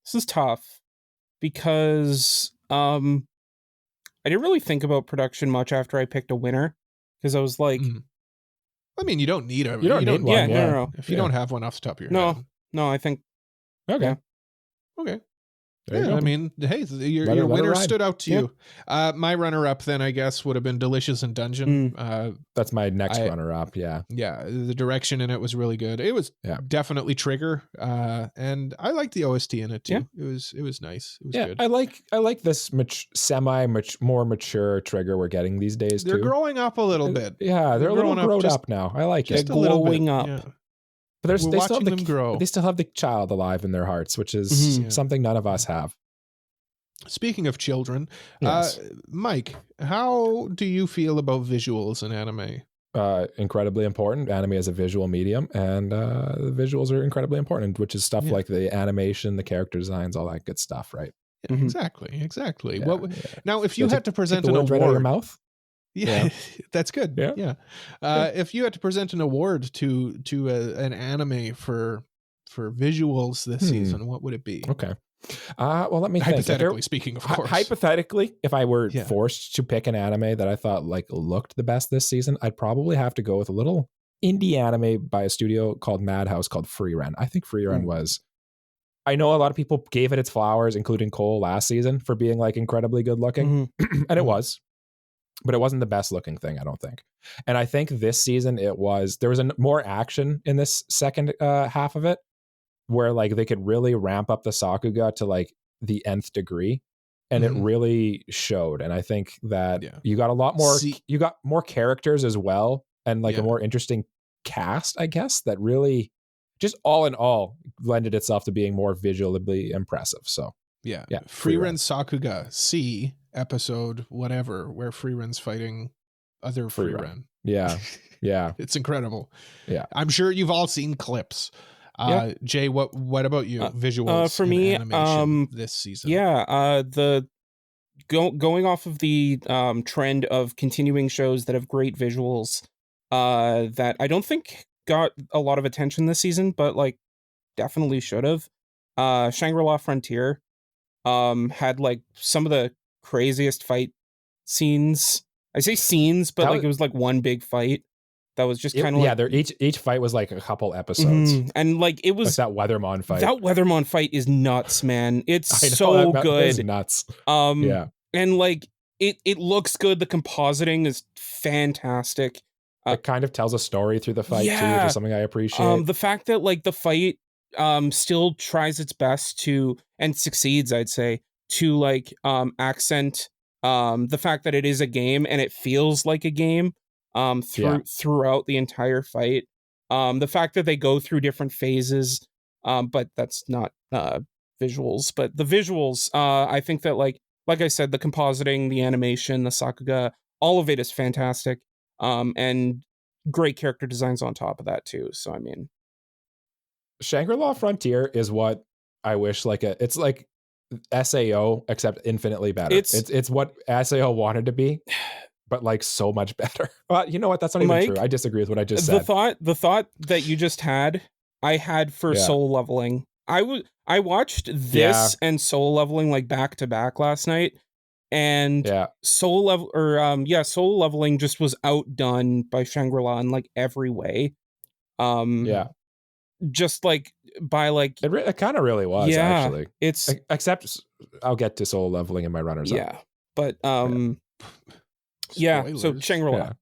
this is tough because I didn't really think about production much after I picked a winner, because I was like, I mean, you don't need one. Yeah, no. If you don't have one off the top of your head. No, I think okay. Okay. There you go. I mean, hey, your Let it winner ride. stood out to you. My runner-up then, I guess, would have been Delicious in Dungeon. That's my next runner-up. Yeah. Yeah, the direction in it was really good. It was definitely Trigger, and I liked the OST in it too. It was nice. It was good. I like this more mature Trigger we're getting these days. They're growing up a little bit. Yeah, they're a little grown up now. I like just it. a little bit. Up. Yeah. But we're watching them grow. They still have the child alive in their hearts, which is something none of us have. Speaking of children, yes. Mike, how do you feel about visuals in anime? Incredibly important. Anime is a visual medium, and the visuals are incredibly important, which is stuff like the animation, the character designs, all that good stuff, right? Yeah, exactly. Yeah, now, if you had to present an award, right out of your mouth. Yeah, that's good. Yeah. If you had to present an award to an anime for visuals this season, what would it be? Okay. Well, let me think. Hypothetically speaking, of course. Hypothetically, if I were forced to pick an anime that I thought looked the best this season, I'd probably have to go with a little indie anime by a studio called Madhouse called Frieren. I think Frieren was. I know a lot of people gave it its flowers, including Cole last season, for being incredibly good looking, and it was. But it wasn't the best looking thing, I don't think. And I think this season there was more action in this second half of it, where they could really ramp up the Sakuga to the nth degree, and it really showed. And I think that you got a lot more. You got more characters as well, and a more interesting cast, I guess, that really just all in all lended itself to being more visually impressive. So Frieren Sakuga C episode whatever, where Frieren's fighting other Frieren. Yeah. It's incredible. Yeah, I'm sure you've all seen clips. Jay, what about you? Visuals for me, animation this season. The going off of the trend of continuing shows that have great visuals that I don't think got a lot of attention this season, but definitely should have. Shangri-La Frontier had some of the craziest fight scenes. I say scenes, but it was one big fight that was just kind of each fight was a couple episodes, and it was that Weathermon fight. That Weathermon fight is nuts, man. It's so good. It's nuts. And it looks good. The compositing is fantastic. It kind of tells a story through the fight too, which is something I appreciate. The fact that the fight still tries its best to, and succeeds, I'd say, to accent the fact that it is a game and it feels like a game throughout the entire fight. The fact that they go through different phases, but that's not visuals. But the visuals, I think that like I said, the compositing, the animation, the Sakuga, all of it is fantastic. And great character designs on top of that too. So I mean, Shangri-La Frontier is what I wish it's like SAO except infinitely better. It's what SAO wanted to be, but so much better. Well, you know what? That's not even true. I disagree with what I just said. The thought that you just had, I had for Soul Leveling. I watched this and Soul Leveling back to back last night, and Soul Leveling just was outdone by Shangri-La in every way. Just by it kind of really was actually. It's except I'll get to Soul Leveling in my runners up. But so Shangri-La.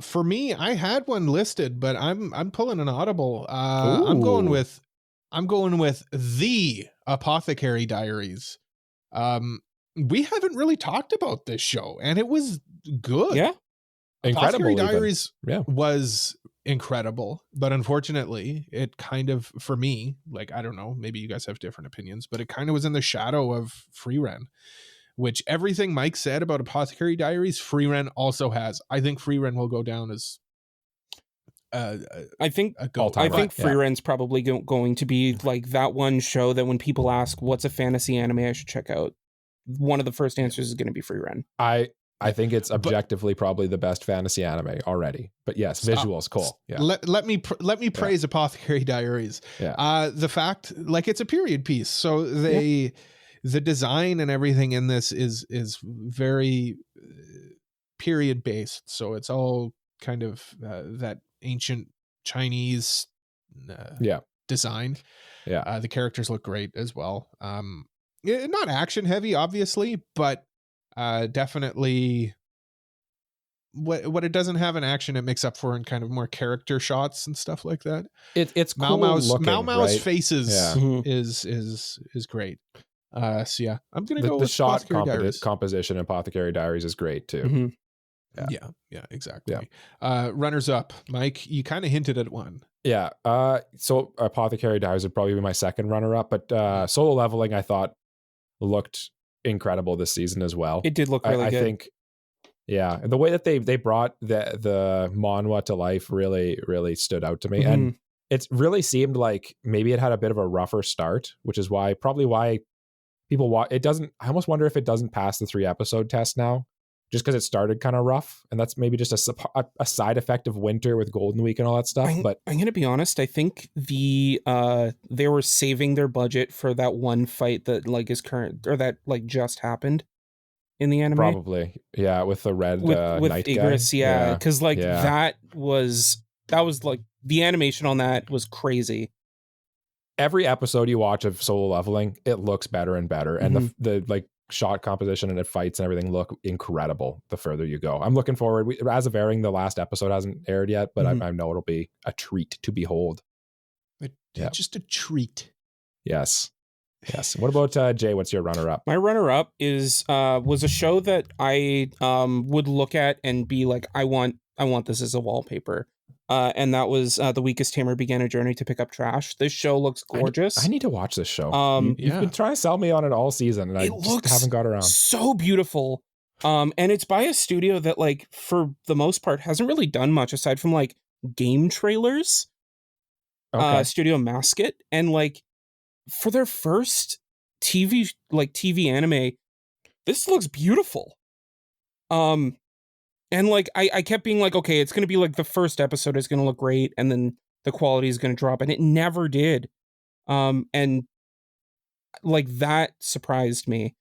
For me, I had one listed, but I'm pulling an audible. I'm going with The Apothecary Diaries. We haven't really talked about this show, and it was good. Yeah. Apothecary Diaries was incredible, but unfortunately it kind of, for me, I don't know, maybe you guys have different opinions, but it kind of was in the shadow of Frieren, which everything Mike said about Apothecary Diaries, Frieren also has. I think Frieren will go down as I think Frieren's probably going to be that one show that when people ask what's a fantasy anime I should check out, one of the first answers is going to be Frieren. I think it's objectively probably the best fantasy anime already. But yes, visuals cool. Yeah. Let me praise Apothecary Diaries. Yeah. The fact it's a period piece, so the design and everything in this is very period based. So it's all kind of that ancient Chinese design. Yeah. The characters look great as well. Not action heavy, obviously, but definitely what it doesn't have in action, it makes up for in kind of more character shots and stuff like that. It's cool looking, Mao Mao's right? faces Yeah. is great. So yeah, I'm gonna go The with shot Apothecary Diaries. composition in Apothecary Diaries is great too. Yeah, exactly. Runners up, Mike. You kind of hinted at one. Yeah. So Apothecary Diaries would probably be my second runner up, but Solo Leveling I thought looked incredible this season as well. It did look really good. I think, yeah, the way that they brought the manhwa to life really stood out to me, and it really seemed like maybe it had a bit of a rougher start, which is why people watch it. Doesn't, I almost wonder if it doesn't pass the 3-episode test now, just because it started kind of rough, and that's maybe just a side effect of winter with Golden Week and all that stuff. But I'm gonna be honest, I think they were saving their budget for that one fight that like is current, or that like just happened in the anime. Probably, yeah, with the red with knight Igris, guy. yeah, because that was like the animation on that was crazy. Every episode you watch of Solo Leveling, it looks better and better, and the like shot composition and the fights and everything look incredible the further you go. I'm looking forward. As of airing, the last episode hasn't aired yet, but I know it'll be a treat to behold. Just a treat. Yes. What about Jay? What's your runner up? My runner up is was a show that I would look at and be like, I want this as a wallpaper. And that was The Weakest Tamer Began a Journey to Pick Up Trash. This show looks gorgeous. I need to watch this show. You've been trying to sell me on it all season, and I just haven't got around. So beautiful. And it's by a studio that, like, for the most part, hasn't really done much aside from like game trailers. Okay. Studio Mascot, and like for their first TV anime, this looks beautiful. And like I kept being like, okay, it's gonna be like the first episode is gonna look great, and then the quality is gonna drop, and it never did. And like that surprised me.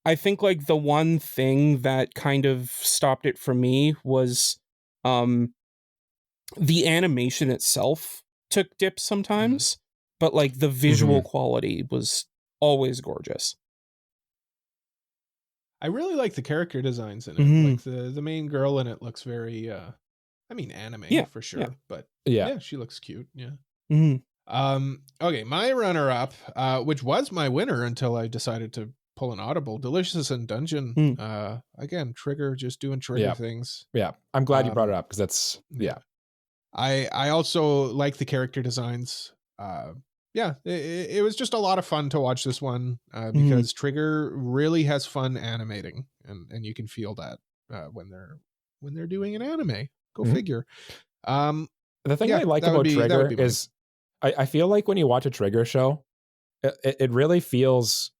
I think like the one thing that kind of stopped it for me was the animation itself took dips sometimes, but like the visual quality was always gorgeous. I really like the character designs in it. Like the main girl in it looks very anime for sure. Yeah. But yeah, she looks cute. Yeah. Okay, my runner up, which was my winner until I decided to pull an audible, Delicious in Dungeon. Again, Trigger just doing Trigger things. Yeah. I'm glad you brought it up, because that's I also like the character designs. It was just a lot of fun to watch this one because Trigger really has fun animating, and you can feel that when they're doing an anime. Go figure. The thing I like about Trigger is I feel like when you watch a Trigger show, it really feels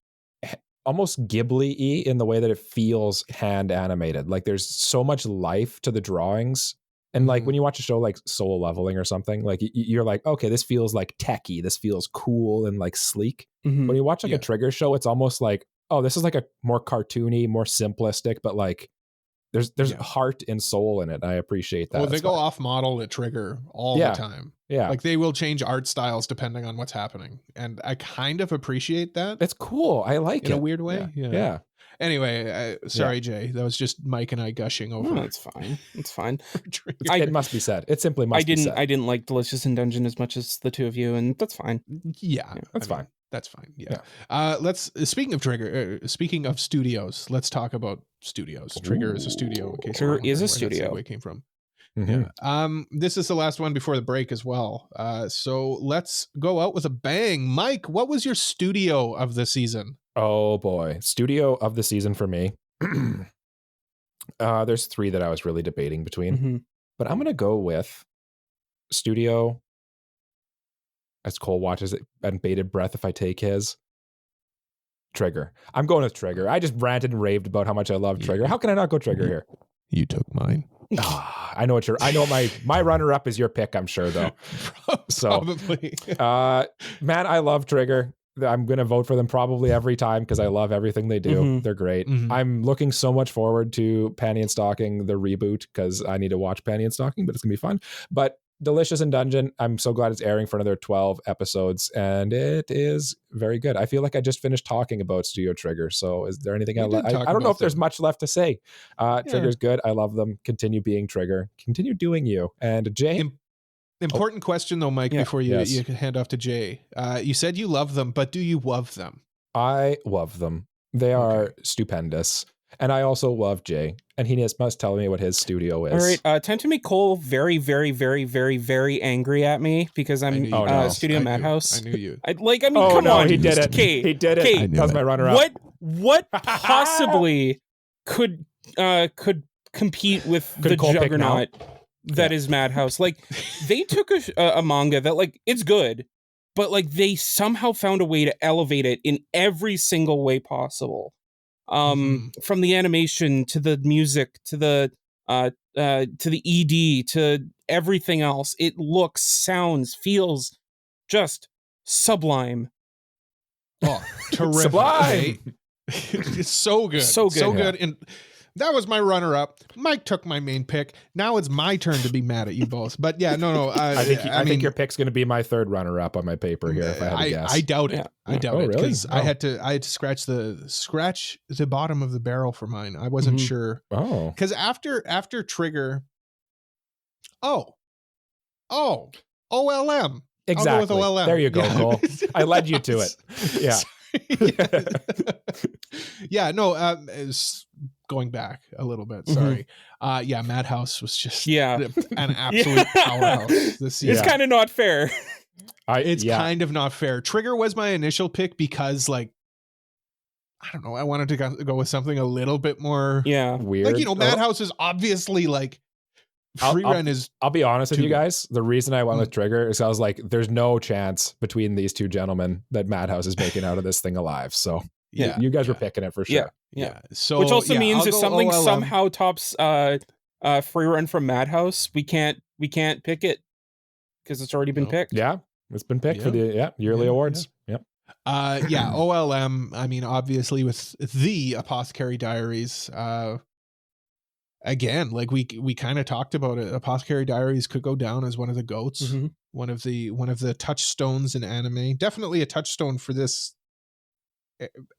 almost Ghibli-y in the way that it feels hand animated. Like there's so much life to the drawings. And like when you watch a show like Solo Leveling or something, like you're like, okay, this feels like techie. This feels cool and like sleek. When you watch like a Trigger show, it's almost like, oh, this is like a more cartoony, more simplistic, but like there's heart and soul in it. I appreciate that. Well, they go off model at Trigger all the time. Yeah. Like they will change art styles depending on what's happening. And I kind of appreciate that. It's cool. I like it. In a weird way. Yeah. Anyway, sorry, Jay. That was just Mike and I gushing over. No, it's fine. It's fine. It must be said. It simply must be said. I didn't like Delicious in Dungeon as much as the two of you, and that's fine. Yeah. That's fine. That's fine. Yeah. Let's speaking of Trigger, speaking of studios, let's talk about studios. Trigger is a studio. Trigger is a studio. Where it came from. Yeah. This is the last one before the break as well. So let's go out with a bang. Mike, what was your studio of the season? Oh boy, studio of the season for me. There's 3 that I was really debating between, but I'm gonna go with studio. As Cole watches it and bated breath if I take his. Trigger. I'm going with Trigger. I just ranted and raved about how much I love Trigger. How can I not go Trigger here? You took mine. I know my runner up is your pick, I'm sure though. Probably. Man, I love Trigger. I'm going to vote for them probably every time because I love everything they do. They're great. I'm looking so much forward to Panty and Stocking, the reboot, because I need to watch Panty and Stocking, but it's going to be fun. But Delicious in Dungeon. I'm so glad it's airing for another 12 episodes, and it is very good. I feel like I just finished talking about Studio Trigger. So is there anything I don't know if there's much left to say. Trigger's good. I love them. Continue being Trigger. Continue doing you. And Jay? Important question though, Mike, before you hand off to Jay. You said you love them, but do you love them? I love them. They are stupendous. And I also love Jay, and he must tell me what his studio is. All right, tend to make Cole very, very, very, very, very angry at me because I'm Studio Madhouse. I knew you. Come on. He did it. Kate, he did it. Kate, that was my runner-up. What possibly could compete with the juggernaut that is Madhouse? Like, they took a manga that, like, it's good, but, like, they somehow found a way to elevate it in every single way possible. From the animation to the music to the ED to everything else, it looks, sounds, feels just sublime. Oh, terrific! Sublime. It's so good, so good. And that was my runner-up. Mike took my main pick. Now it's my turn to be mad at you both. But yeah, no. I think your pick's going to be my third runner-up on my paper here. If I had to guess, I doubt it. Yeah. I doubt it really? because I had to scratch the bottom of the barrel for mine. I wasn't sure. Oh, because after Trigger. OLM. Exactly. I'll go with OLM. There you go, Cole. I led you to it. Yeah. Going back a little bit, sorry. Madhouse was just an absolute powerhouse this season. It's kind of not fair. It's kind of not fair. Trigger was my initial pick because, like, I don't know, I wanted to go with something a little bit more weird. Like, Madhouse is obviously like frieren is. I'll be honest with you guys. The reason I went with Trigger is I was like, there's no chance between these two gentlemen that Madhouse is making out of this thing alive. So you guys were picking it for sure. Yeah. So, which also means if something OLM. somehow tops frieren from Madhouse, we can't pick it because it's already been picked. Yeah, it's been picked for the yearly awards. Yep. OLM. I mean, obviously with the Apothecary Diaries. Again, like we kind of talked about it. Apothecary Diaries could go down as one of the GOATs, one of the touchstones in anime. Definitely a touchstone for this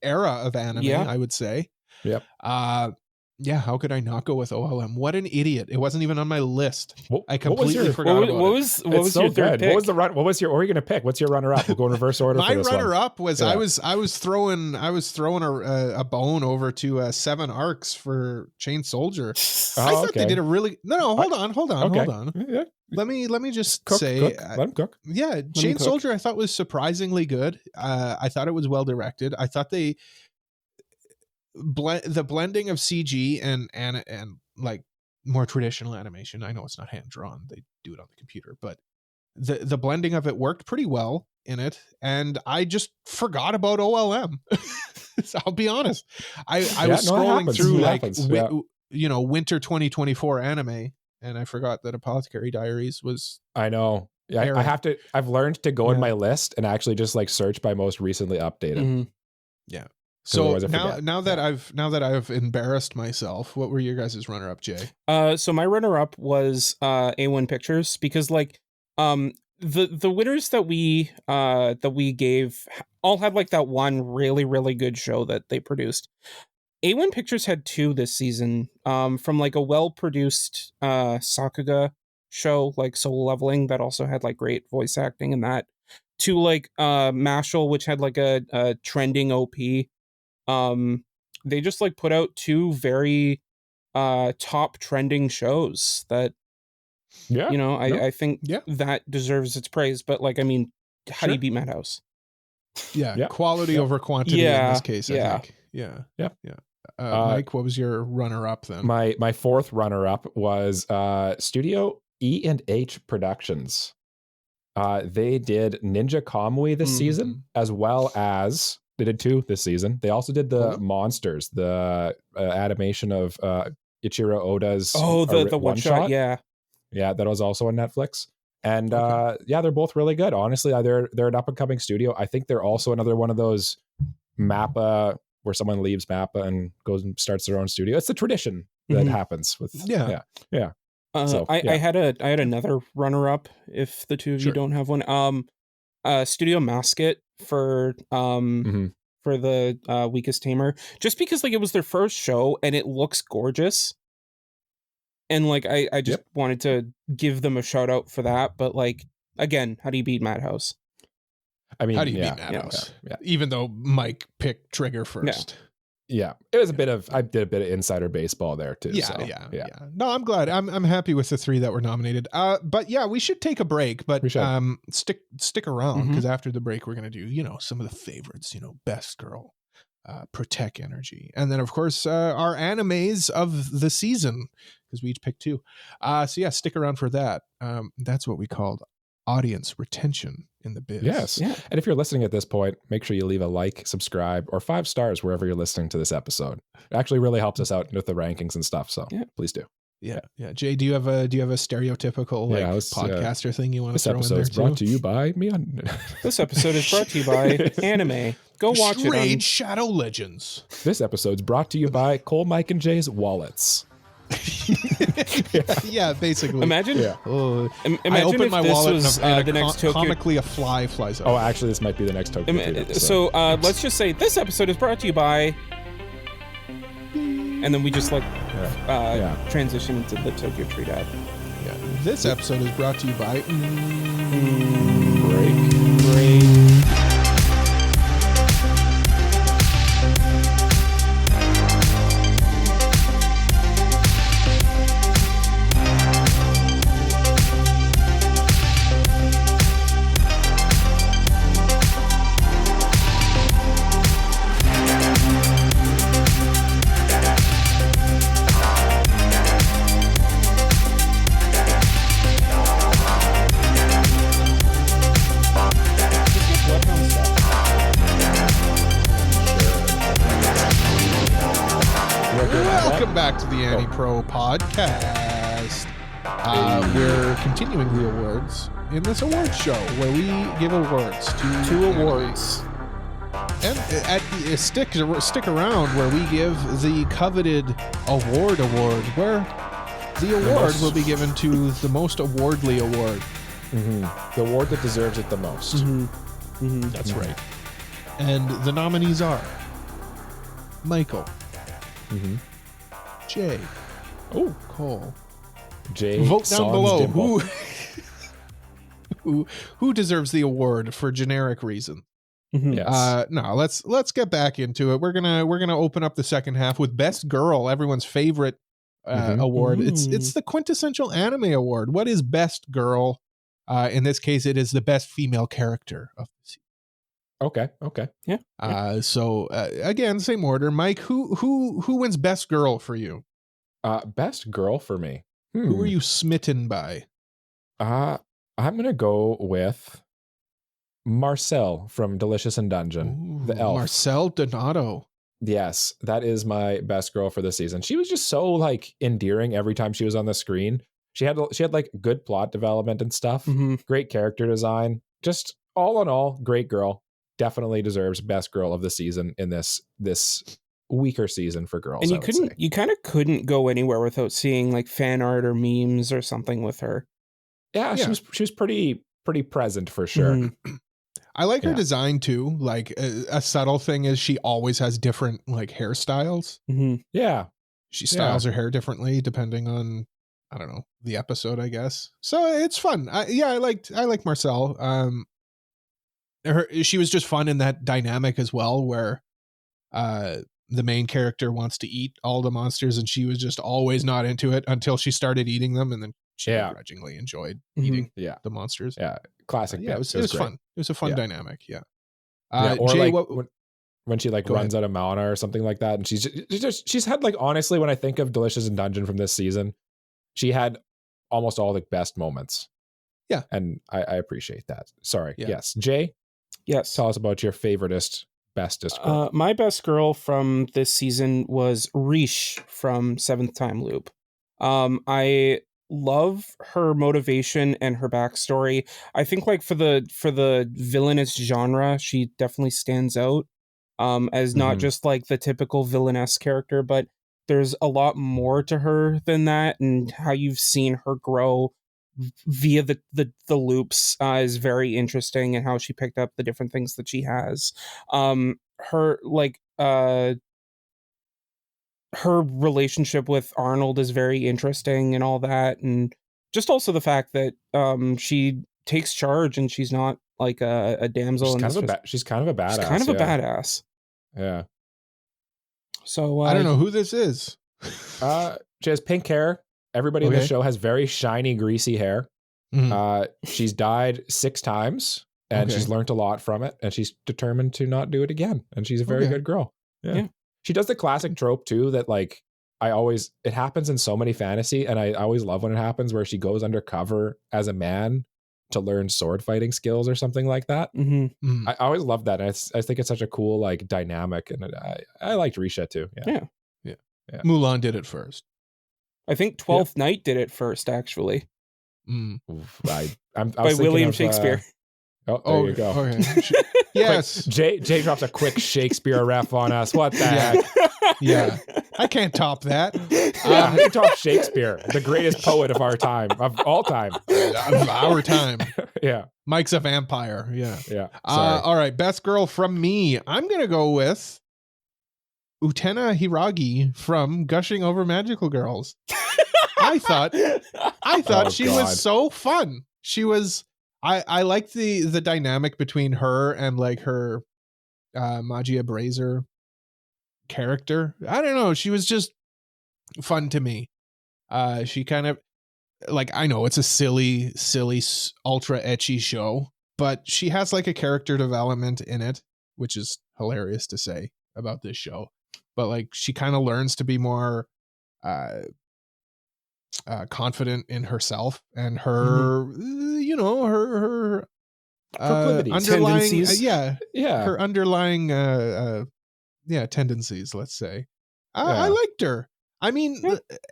era of anime, I would say. Yep. How could I not go with OLM? What an idiot! It wasn't even on my list. I completely forgot about it. What was your third pick? What was the run? What was your? Or are you going to pick? What's your runner up? We'll go in reverse order. My for this runner one. up was I was throwing a bone over to 7 Arcs for Chain Soldier. I thought they did a really hold on. Yeah. Let me just Cook. say, Let him cook. Yeah, Chain Soldier I thought was surprisingly good. I thought it was well directed. I thought the blending of CG and like more traditional animation. I know it's not hand drawn; they do it on the computer, but the blending of it worked pretty well in it. And I just forgot about OLM. So I'll be honest. I was scrolling through winter 2024 anime, and I forgot that Apothecary Diaries was. I know. Yeah, I've learned to go in my list and actually just like search by most recently updated. Yeah. So now that I've embarrassed myself, what were your guys' runner up, Jay? So my runner up was A1 Pictures, because like the winners that we gave all had like that one really, really good show that they produced. A1 Pictures had 2 this season, from like a well-produced Sakuga show like Soul Leveling that also had like great voice acting in that, to like Mashal, which had like a trending OP. They just like put out 2 very top trending shows that I think that deserves its praise. But like, I mean, how do you beat Madhouse? Quality over quantity in this case, I think. Mike, what was your runner up then? My fourth runner up was Studio E&H Productions. They did Ninja Kamui this season, as well as they did 2 this season. They also did the Monsters, the animation of Ichiro Oda's the one shot. Yeah, that was also on Netflix. And they're both really good. Honestly, they're an up and coming studio. I think they're also another one of those Mappa where someone leaves Mappa and goes and starts their own studio. It's the tradition that happens with yeah. I had another runner up if the two of you don't have one. Studio Mascot for the Weakest Tamer, just because like it was their first show and it looks gorgeous, and like I just wanted to give them a shout out for that. But like again, how do you beat Madhouse? I mean, how do you beat Madhouse? Yeah. Even though Mike picked Trigger first. Yeah, it was I did a bit of insider baseball there too. Yeah. No, I'm glad. I'm happy with the 3 that were nominated. But yeah, we should take a break. But stick around because after the break, we're gonna do some of the favorites. Best Girl, Protecc Energy, and then of course our animes of the season because we each picked 2. So yeah, stick around for that. That's what we called audience retention in the biz. Yes. Yeah. And if you're listening at this point, make sure you leave a like, subscribe, or 5 stars wherever you're listening to this episode. It actually really helps us out with the rankings and stuff. So please do. Yeah. Jay, do you have a stereotypical podcaster thing you want to throw in there? This episode is brought to you by me. This episode is brought to you by anime. Go watch it. Raid Shadow Legends. This episode's brought to you by Cole, Mike, and Jay's wallets. Yeah, basically. Imagine. Yeah. Imagine I open if my this wallet was and the next Tokyo. Comically, a fly flies out. Oh, actually, this might be the next Tokyo. So let's just say this episode is brought to you by, and then we just transition into the Tokyo Treat ad. Yeah. This episode is brought to you by break. Welcome back to the AniPro podcast. We're continuing the awards in this award show where we give awards to 2 awards. And stick around where we give the coveted award where the award will be given to the most awardly award. The award that deserves it the most. That's right. And the nominees are Michael, Jay, Cole. Jay, vote down below Dimple. who deserves the award for generic reason. Yes. No, let's get back into it. We're gonna open up the second half with Best Girl, everyone's favorite award. It's the quintessential anime award. What is Best Girl? In this case, it is the best female character of the season. Okay. Yeah. So again, same order. Mike, who wins Best Girl for you? Best Girl for me. Who are you smitten by? I'm gonna go with Marcel from Delicious in Dungeon, the elf. Marcel Donato. Yes, that is my best girl for the season. She was just so like endearing every time she was on the screen. She had like good plot development and stuff. Great character design. Just all in all, great girl. Definitely deserves best girl of the season in this weaker season for girls. And you kind of couldn't go anywhere without seeing like fan art or memes or something with her. Yeah. She was pretty present for sure. I like her design too. Like a subtle thing is she always has different like hairstyles. Yeah. She styles her hair differently depending on, I don't know, the episode, I guess. So it's fun. I like Marcel. She was just fun in that dynamic as well, where the main character wants to eat all the monsters and she was just always not into it until she started eating them, and then she begrudgingly enjoyed eating the monsters. Yeah, classic. It was fun. It was a fun dynamic. Or Jay, like when she like runs out of mana or something like that, and she's had like, honestly, when I think of Delicious in Dungeon from this season, she had almost all the best moments. Yeah, and I appreciate that. Sorry. Yeah. Yes, Jay. Yes. Tell us about your bestest girl. My best girl from this season was Riche from Seventh Time Loop. I love her motivation and her backstory. I think like for the villainous genre, she definitely stands out as not just like the typical villainess character, but there's a lot more to her than that, and how you've seen her grow via the loops is very interesting, and how she picked up the different things that she has. Her her relationship with Arnold is very interesting and all that, and just also the fact that she takes charge and she's not like a damsel. She's kind of a badass. She's kind of a badass. Yeah. So I don't know who this is. She has pink hair. Everybody in the show has very shiny, greasy hair. Mm-hmm. She's died 6 times, and she's learned a lot from it, and she's determined to not do it again. And she's a very good girl. Yeah. She does the classic trope too that like it happens in so many fantasy, and I always love when it happens where she goes undercover as a man to learn sword fighting skills or something like that. Mm-hmm. Mm-hmm. I always love that. And I think it's such a cool like dynamic, and I liked Risha too. Yeah. Mulan did it first. I think 12th Night did it first, actually. I'm by William Shakespeare. There you go. Okay. Yes. Jay drops a quick Shakespeare ref on us. What the heck? Yeah. I can't top that. I can top Shakespeare, the greatest poet of our time, of all time. Of our time. Yeah. Mike's a vampire. Yeah. Yeah. All right. Best girl from me. I'm going to go with Utena Hiragi from Gushing Over Magical Girls. I thought she was so fun. She was, I liked the dynamic between her and like her Magia Brazier character. I don't know. She was just fun to me. She kind of like, I know it's a silly, ultra ecchi show, but she has like a character development in it, which is hilarious to say about this show. But like, she kind of learns to be more confident in herself and her, you know, her underlying tendencies. Her underlying tendencies, let's say. I liked her. I mean,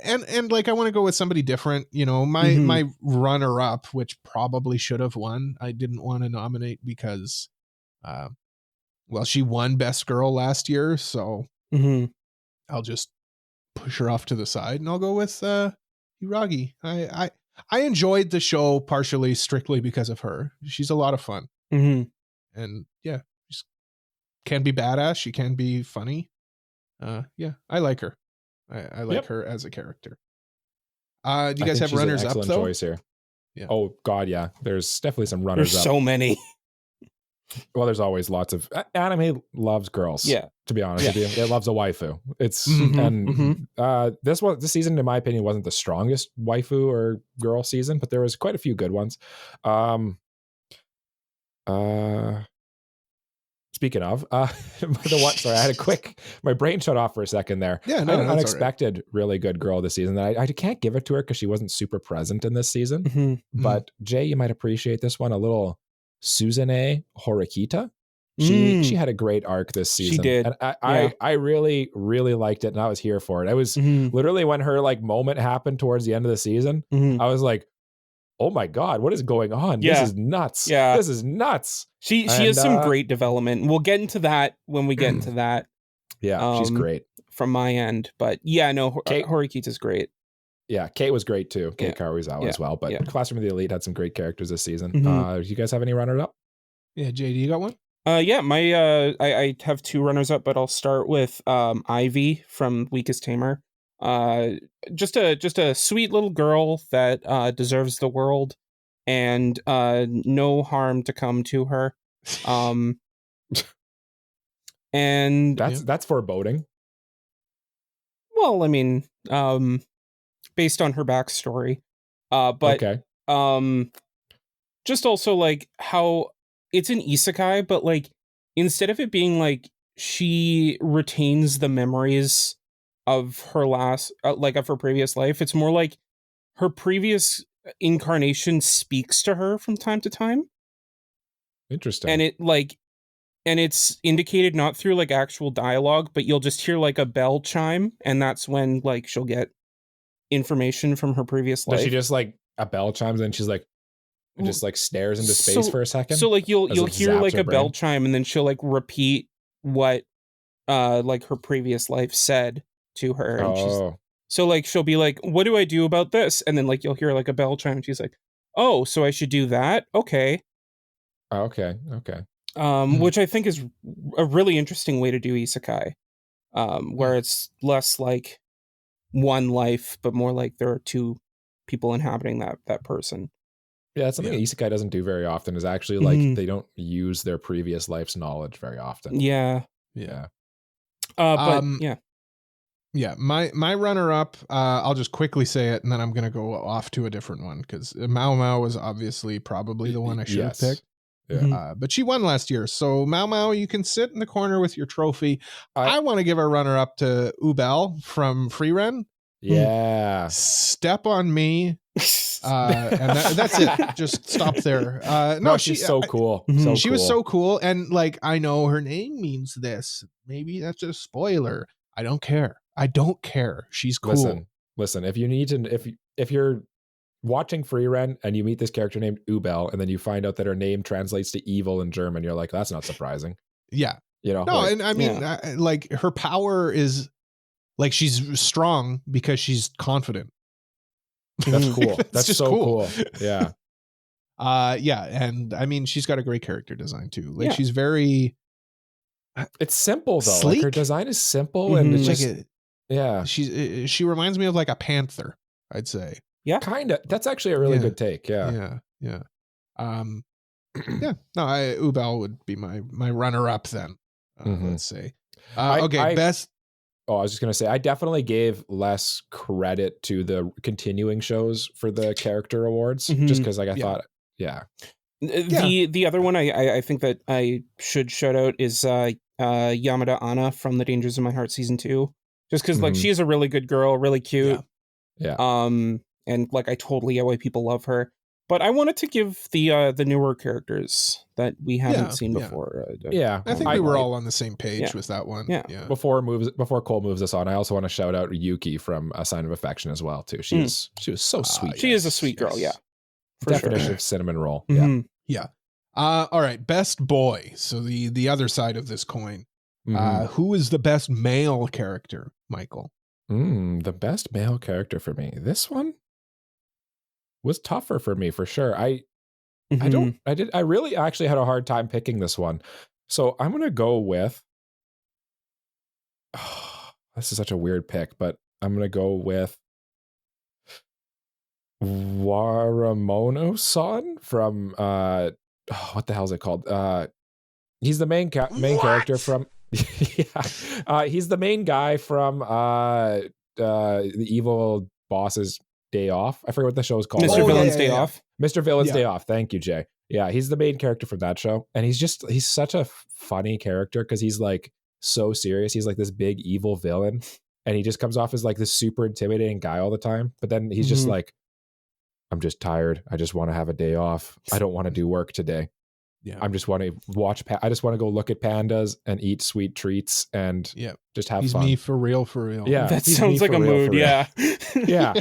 and like, I want to go with somebody different. You know, my runner up, which probably should have won, I didn't want to nominate because, well, she won Best Girl last year, so I'll just push her off to the side, and I'll go with Hiragi. I enjoyed the show partially strictly because of her. She's a lot of fun, and she can be badass. She can be funny. I like her. I like her as a character. Do you guys have runners up though? Choice here. Yeah. Oh God, yeah. There's definitely some runners up. There's so many. Well, there's always lots of anime loves girls. Yeah. To be honest with you, it loves a waifu. It's this season, in my opinion, wasn't the strongest waifu or girl season, but there was quite a few good ones. Speaking of, sorry, I had my brain shut off for a second there. Yeah, no, I had an unexpected, really good girl this season that I can't give it to her because she wasn't super present in this season. But Jay, you might appreciate this one a little. Suzune Horikita. She had a great arc this season. She did. And I really, really liked it, and I was here for it. I was literally, when her like moment happened towards the end of the season, I was like, oh my God, what is going on? Yeah. This is nuts. Yeah. This is nuts. She has some great development. We'll get into that when we get into that. Yeah, she's great. From my end. But yeah, no, Horikita's great. Yeah, Kate was great too. Kate Karuizawa as well. But Classroom of the Elite had some great characters this season. Do you guys have any runners up? Yeah, JD, you got one? My I have 2 runners up, but I'll start with Ivy from Weakest Tamer. Just a sweet little girl that deserves the world, and no harm to come to her. And that's foreboding. Well, I mean, based on her backstory, but just also like how it's an isekai, but like instead of it being like she retains the memories of her last, of her previous life, it's more like her previous incarnation speaks to her from time to time. Interesting. And it's indicated not through like actual dialogue, but you'll just hear like a bell chime, and that's when like she'll get information from her previous life. Does she just like a bell chimes and she's like just like stares into space for a second? So like you'll hear like a bell chime, and then she'll like repeat what like her previous life said, to her, and Oh, so like she'll be like, "What do I do about this?" And then like you'll hear like a bell chime, and she's like, "Oh, so I should do that? Okay." okay. Which I think is a really interesting way to do isekai, where it's less like one life, but more like there are two people inhabiting that person. Yeah, that's something isekai doesn't do very often. Is actually like they don't use their previous life's knowledge very often. Yeah. But yeah. Yeah, my runner up, I'll just quickly say it, and then I'm gonna go off to a different one because Mao Mao was obviously probably the one I should have picked. Yeah. But she won last year, so Mao Mao, you can sit in the corner with your trophy. I want to give a runner up to Ubel from Frieren. Yeah, step on me, and that's it. Just stop there. No, she's so cool. She was so cool, and like I know her name means this. Maybe that's a spoiler. I don't care. She's cool. Listen. If you need to, if you're watching Frieren and you meet this character named Ubel, and then you find out that her name translates to evil in German, you're like, that's not surprising. Yeah, No, like, and I mean, like her power is like she's strong because she's confident. That's cool. That's just so cool. Yeah. Yeah, and I mean, she's got a great character design too. Like she's very. It's simple though. Sleek? Like her design is simple and it's just she reminds me of like a panther, I'd say. Yeah, kind of. That's actually a really good take. Yeah. Yeah. No, Ubel would be my runner up then. Let's say. Best. Oh, I was just gonna say I definitely gave less credit to the continuing shows for the character awards, just because like I thought, The other one I think that I should shout out is Yamada Anna from The Dangers of My Heart season 2, just because like she is a really good girl, really cute. Yeah. And like I totally get why people love her. But I wanted to give the newer characters that we haven't seen before. I think we were all on the same page with that one. Yeah. Before Cole moves us on, I also want to shout out Yuki from A Sign of Affection as well too. She was so sweet. She is a sweet girl. Yeah. Definition of cinnamon roll. Yeah. All right. Best boy. So the other side of this coin. Who is the best male character, Michael? The best male character for me. This one was tougher for me for sure. I really actually had a hard time picking this one. So I'm going to go with, this is such a weird pick, but I'm going to go with Waramono-san from, what the hell is it called? He's the main character from, he's the main guy from the evil boss's Day Off. I forget what the show is called. Mr. Villain's Day Off. Mr. Villain's Day Off. Thank you, Jay. Yeah, he's the main character from that show. And he's such a funny character because he's like so serious. He's like this big evil villain. And he just comes off as like this super intimidating guy all the time. But then he's just like, I'm just tired. I just want to have a day off. I don't want to do work today. Yeah, I just want to watch. I just want to go look at pandas and eat sweet treats and just have he's fun. Me for real. Yeah, that sounds like a mood. Yeah, yeah.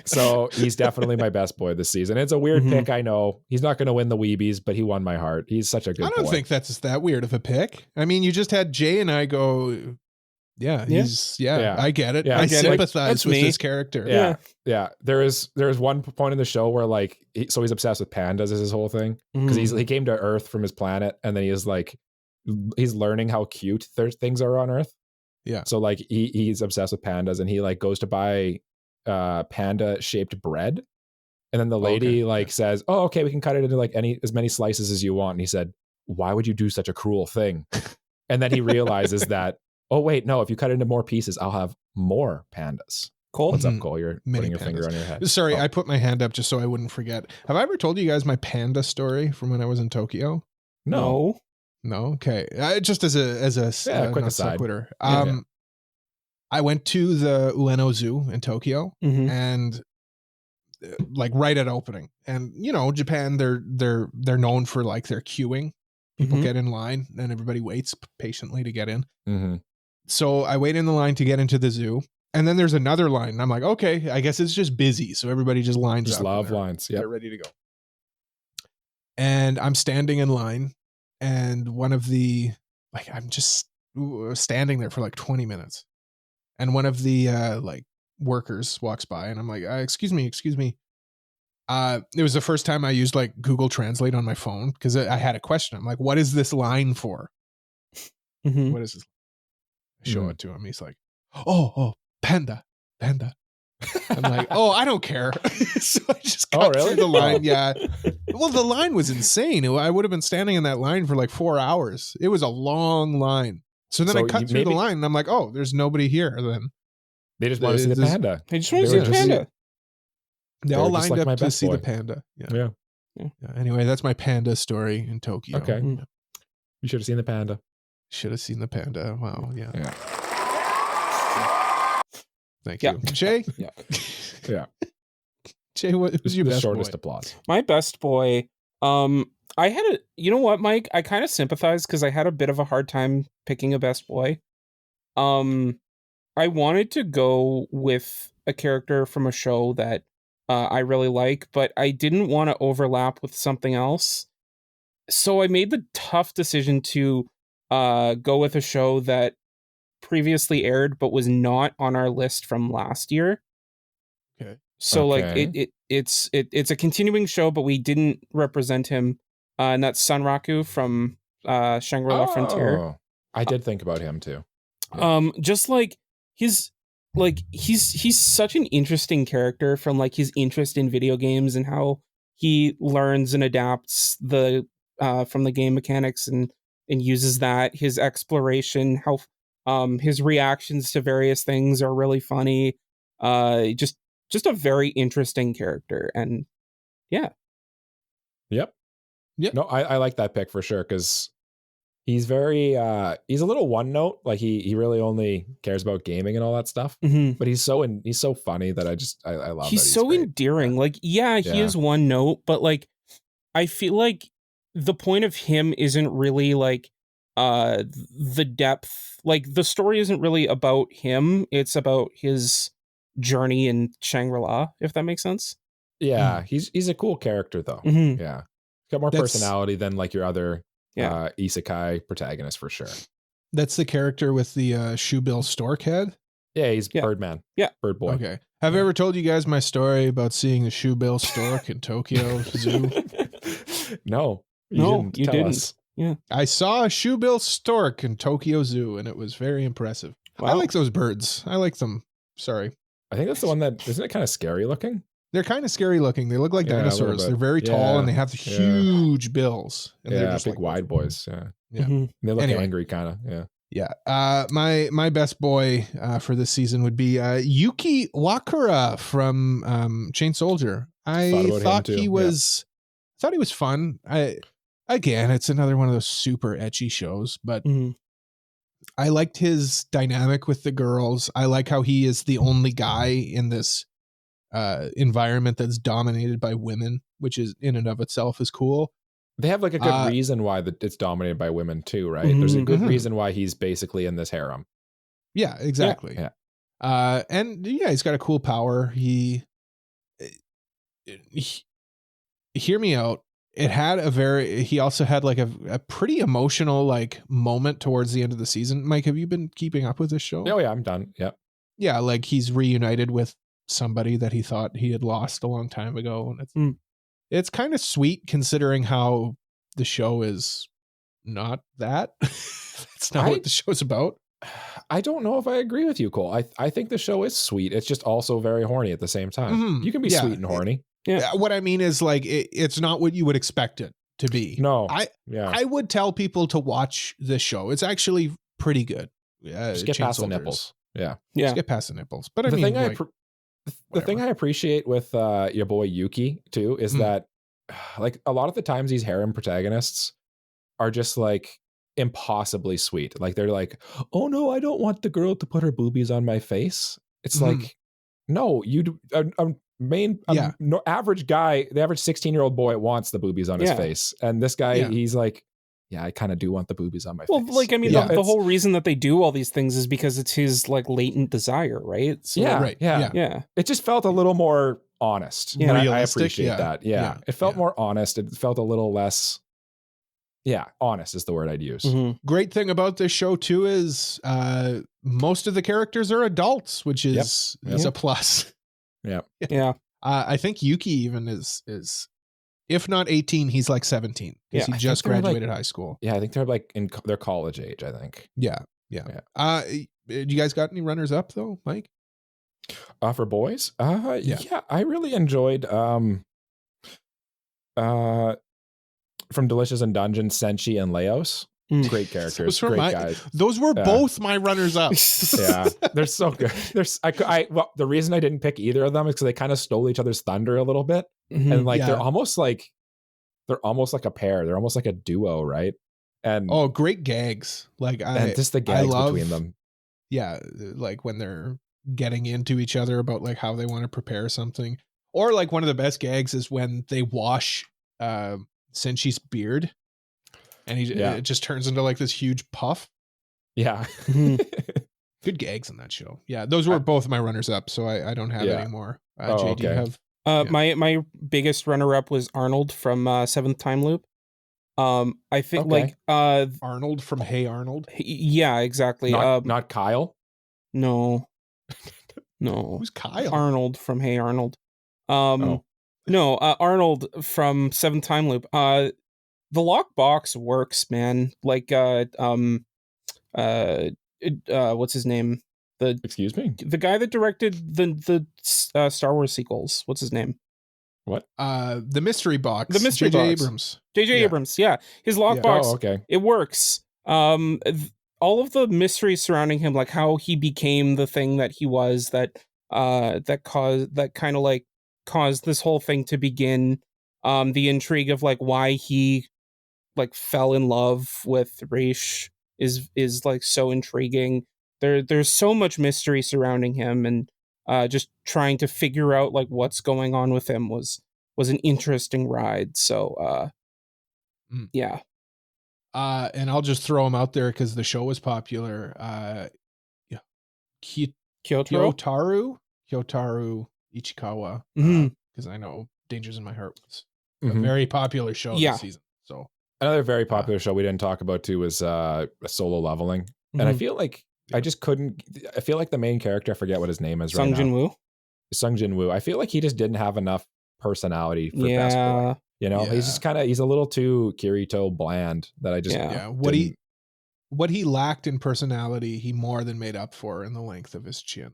So he's definitely my best boy this season. It's a weird pick, I know. He's not going to win the Weebies, but he won my heart. He's such a good. I don't think that's that weird of a pick. I mean, you just had Jay and I go. Yeah, I get it. I sympathize with this character. Yeah. There is one point in the show where like he's obsessed with pandas is his whole thing because he came to Earth from his planet and then he's learning how cute their things are on Earth. Yeah. So like he's obsessed with pandas and he like goes to buy panda shaped bread and then the lady says, "Oh, okay, we can cut it into like as many slices as you want." And he said, "Why would you do such a cruel thing?" And then he realizes that, oh, wait, no, if you cut it into more pieces, I'll have more pandas. Cole? What's up, Cole? You're putting your finger on your head. Sorry, I put my hand up just so I wouldn't forget. Have I ever told you guys my panda story from when I was in Tokyo? No. Okay. Just as a quick aside. Sequitur. I went to the Ueno Zoo in Tokyo and like right at opening. And you know, Japan, they're known for like their queuing. People get in line and everybody waits patiently to get in. So I wait in the line to get into the zoo. And then there's another line. And I'm like, okay, I guess it's just busy. So everybody just lines up. Just love lines. Yeah. They're ready to go. And I'm standing in line. And one of the, I'm just standing there for like 20 minutes. and one of the like workers walks by, and I'm like, excuse me. It was the first time I used like Google Translate on my phone because I had a question. I'm like, what is this line for? Mhm. What is this? I show it to him. He's like, oh, panda. I'm like, oh, I don't care. So I just got really? through the line. Yeah. Well, the line was insane. I would have been standing in that line for like 4 hours. It was a long line. So then I cut through the line and I'm like, oh, there's nobody here. Then they just want to see the panda. They just want to see the panda. They all lined up to see the panda. Yeah. Anyway, that's my panda story in Tokyo. Okay. You should have seen the panda. Should have seen the panda. Wow. Yeah. Thank Yeah. you. Jay? Yeah. Jay, what was your the best shortest boy? applause? My best boy, I had a, you know what, Mike? I kind of sympathize because I had a bit of a hard time picking a best boy. I wanted to go with a character from a show that I really like, but I didn't want to overlap with something else. So I made the tough decision to go with a show that previously aired but was not on our list from last year. Okay. So like it's a continuing show, but we didn't represent him, and that's Sunraku from Shangri-La Frontier. I did think about him too. Just like he's such an interesting character from like his interest in video games and how he learns and adapts the from the game mechanics and uses that. His exploration, how his reactions to various things are really funny. Just a very interesting character, and yeah. Yep. No, I like that pick for sure because he's very he's a little one note. Like he really only cares about gaming and all that stuff. Mm-hmm. But he's so funny that I love. He's so great. endearing. Like he is one note, but like I feel like the point of him isn't really like the depth. Like the story isn't really about him. It's about his journey in Shangri-La, if that makes sense. Yeah, he's a cool character though. Mm-hmm. Yeah, he's got more personality than like your other isekai protagonist for sure. That's the character with the shoebill stork head. Yeah, he's Birdman. Yeah, Bird boy. Okay. Have I ever told you guys my story about seeing the shoebill stork in Tokyo Zoo? No, you didn't. Us. Yeah, I saw a shoebill stork in Tokyo Zoo, and it was very impressive. Wow. I like those birds. I like them. Sorry. I think that's the one that isn't it kind of scary looking? They're kind of scary looking. They look like dinosaurs. They're very tall and they have huge bills. And they're just big like wide boys. Yeah. Mm-hmm. They look angry kind of. Yeah. Yeah. My best boy for this season would be Yuki Wakura from Chain Soldier. I thought he was fun. Again, it's another one of those super ecchi shows, but I liked his dynamic with the girls. I like how he is the only guy in this environment that's dominated by women, which is in and of itself is cool. They have like a good reason why it's dominated by women too, right? There's a good reason why he's basically in this harem. Yeah, exactly. Yeah. And he's got a cool power. He hear me out. He also had like a pretty emotional like moment towards the end of the season. Mike, have you been keeping up with this show? Oh yeah, I'm done. Yep. Yeah, like he's reunited with somebody that he thought he had lost a long time ago. And it's kind of sweet considering how the show is not that. It's not what the show's about. I don't know if I agree with you, Cole. I think the show is sweet. It's just also very horny at the same time. Mm-hmm. You can be sweet and horny. Yeah. What I mean is like it's not what you would expect it to be. No. I would tell people to watch this show. It's actually pretty good. Just get past the nipples. Yeah. Just get past the nipples. But I mean, the thing I appreciate with your boy Yuki too is that like a lot of the times these harem protagonists are just like impossibly sweet. Like they're like, oh no, I don't want the girl to put her boobies on my face. It's like, no, average guy, the average 16-year-old boy wants the boobies on his face. And this guy, he's like, yeah, I kind of do want the boobies on my face. Well, like, I mean, the whole reason that they do all these things is because it's his like latent desire, right? So, yeah. It just felt a little more honest. Yeah. And I appreciate that. Yeah. It felt more honest. It felt a little less Yeah, honest is the word I'd use. Great thing about this show too is most of the characters are adults, which is a plus. Yeah. Yeah. I think Yuki even is if not 18, he's like 17 because he just graduated high school. Yeah, I think they're like in their college age, I think. Yeah. You guys got any runners up though, Mike? For boys? Yeah, I really enjoyed from Delicious in Dungeon, Senshi and Leos. Great characters, great guys. Those were both my runners up. Yeah, they're so good. Well, the reason I didn't pick either of them is because they kind of stole each other's thunder a little bit, and like they're almost like a pair. They're almost like a duo, right? And great gags! Like and just the gags between them. Yeah, like when they're getting into each other about like how they want to prepare something, or like one of the best gags is when they wash Senshi's beard. And it just turns into like this huge puff. Yeah. Good gags in that show. Yeah, those were both my runners up, so I don't have any more. Jay, do you have? My biggest runner up was Arnold from Seventh Time Loop. I think Arnold from Hey Arnold. Yeah, exactly. Not Kyle. No. Who's Kyle? Arnold from Hey Arnold. No, Arnold from Seventh Time Loop. The lockbox works, man. Like, what's his name? Excuse me? The guy that directed the Star Wars sequels. What's his name? What? The mystery box. The mystery J.J. box. Abrams. J.J. Abrams. Yeah, his lockbox. Oh, okay. It works. All of the mysteries surrounding him, like how he became the thing that he was, that caused this whole thing to begin. The intrigue of like why he like fell in love with Reish is like so intriguing. There's so much mystery surrounding him, and just trying to figure out like what's going on with him was an interesting ride. So yeah. And I'll just throw him out there because the show was popular. Kyotaru Ichikawa. Because I know Dangers in My Heart was a very popular show this season. So another very popular show we didn't talk about too was Solo Leveling. And I feel like I feel like the main character, I forget what his name is right now. Sung Jinwoo. I feel like he just didn't have enough personality for Best Boy. You know, he's just he's a little too Kirito bland that I just what he lacked in personality, he more than made up for in the length of his chin.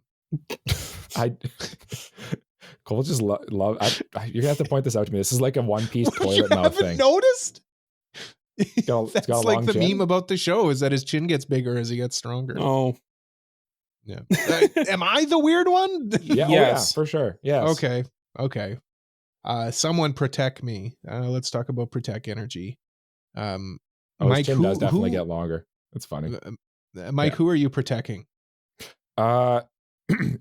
Cole just love. You're gonna have to point this out to me. This is like a One Piece toilet mouth thing. Noticed? That's like the meme about the show is that his chin gets bigger as he gets stronger. Oh, yeah. Am I the weird one? Yeah, yes, for sure. Yes. Okay. Someone protect me. Let's talk about Protecc Energy. Mike, chin does definitely get longer. It's funny. Mike, who are you protecting?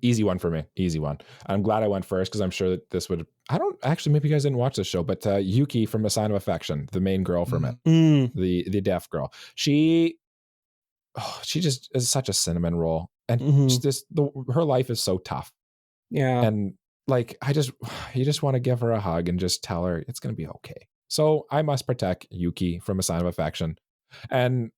Easy one for me. Easy one. I'm glad I went first because I'm sure that this would. I don't actually. Maybe you guys didn't watch this show, but Yuki from A Sign of Affection, the main girl from it, the deaf girl. She just is such a cinnamon roll, and her life is so tough. Yeah, and like you just want to give her a hug and just tell her it's gonna be okay. So I must protect Yuki from A Sign of Affection, and